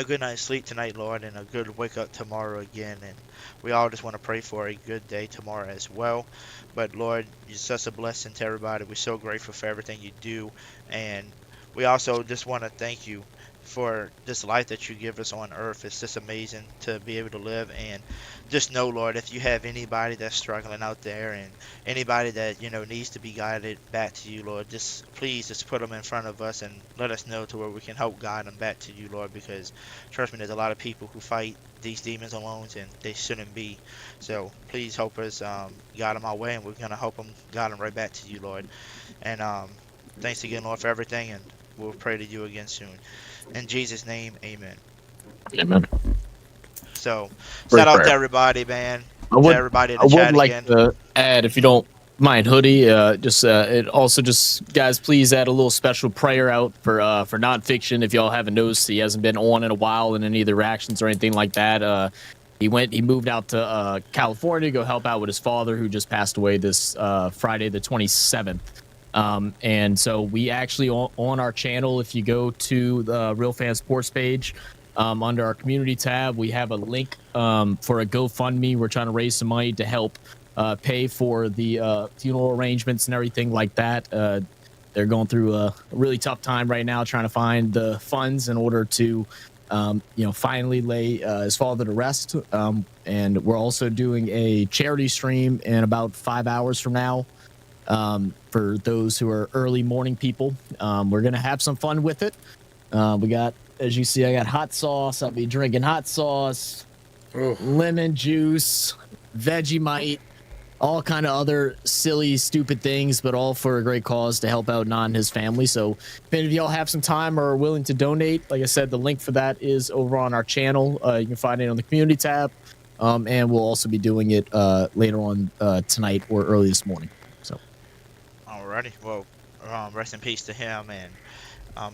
good night's sleep tonight, Lord, and a good wake up tomorrow again. And we all just want to pray for a good day tomorrow as well. But Lord, you're such a blessing to everybody. We're so grateful for everything you do. And we also just want to thank you for this life that you give us on earth. It's just amazing to be able to live. And just know, Lord, if you have anybody that's struggling out there and anybody that, needs to be guided back to you, Lord, please put them in front of us and let us know to where we can help guide them back to you, Lord, because trust me, there's a lot of people who fight these demons alone and they shouldn't be. So please help us guide them our way, and we're going to help them guide them right back to you, Lord. And thanks again, Lord, for everything, and we'll pray to you again soon. In Jesus' name, amen. Amen. So, shout out to everybody, man. I would chat like again. to add, if you don't mind, Hoodie, it also just, guys, please add a little special prayer out for Nonfiction. If y'all haven't noticed, he hasn't been on in a while in any of the reactions or anything like that. He moved out to California to go help out with his father, who just passed away this Friday, the 27th. And so we actually on our channel, if you go to the Real Fan Sports page, under our community tab, we have a link for a GoFundMe. We're trying to raise some money to help pay for the funeral arrangements and everything like that. They're going through a really tough time right now trying to find the funds in order to finally lay his father to rest. And we're also doing a charity stream in about 5 hours from now. For those who are early morning people, we're gonna have some fun with it. We got, as you see, I got hot sauce. I'll be drinking hot sauce, lemon juice, Vegemite, all kind of other silly, stupid things, but all for a great cause to help out Non and his family. So if any of y'all have some time or are willing to donate, like I said, the link for that is over on our channel. You can find it on the community tab, and we'll also be doing it later on tonight or early this morning. Alrighty, well, rest in peace to him, and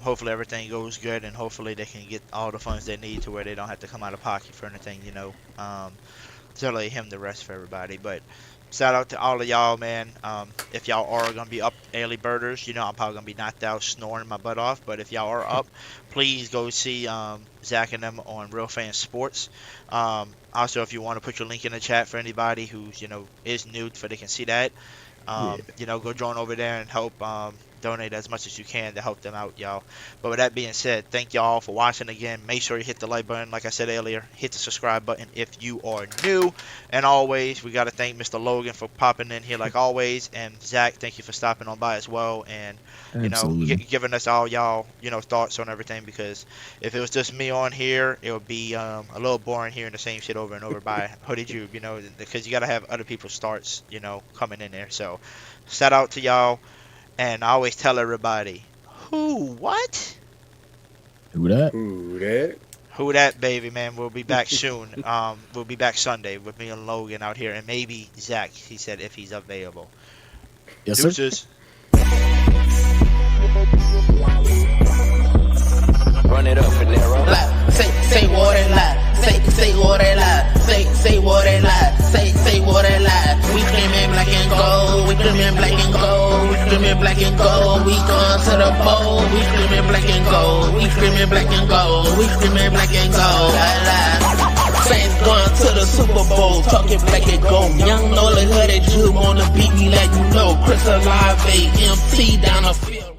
hopefully everything goes good, and hopefully they can get all the funds they need to where they don't have to come out of pocket for anything, to lay him to rest for everybody. But shout out to all of y'all, man. If y'all are gonna be up early birders, I'm probably gonna be knocked out snoring my butt off, but if y'all are up, please go see Zach and them on Real Fan Sports. Also, if you want to put your link in the chat for anybody who's is new, so they can see that. Go join over there and help donate as much as you can to help them out, y'all. But with that being said, thank y'all for watching again. Make sure you hit the like button, like I said earlier. Hit the subscribe button if you are new. And always, we got to thank Mr. Logan for popping in here like always. And Zach, thank you for stopping on by as well. And, giving us all y'all, thoughts on everything. Because if it was just me on here, it would be a little boring hearing the same shit over and over by Hoodie Jube, because you got to have other people's thoughts, coming in there. So, shout out to y'all. And I always tell everybody, what? Who that? Who that, baby, man. We'll be back soon. We'll be back Sunday with me and Logan out here. And maybe Zach, he said, if he's available. Yes, Deuces. sir. Run it up, Finero. Say what they lie. Say what they lie. Say what they lie. Say what they lie. We claiming black and gold. We claiming black and gold. We screaming black and gold. We going to the bowl. We screaming black and gold. We screaming black and gold. We screaming black and gold. Saints going to the Super Bowl, talking black and gold. Young Nolan Hoodie Jube on the beat, me like Chris Alive, MT down the field.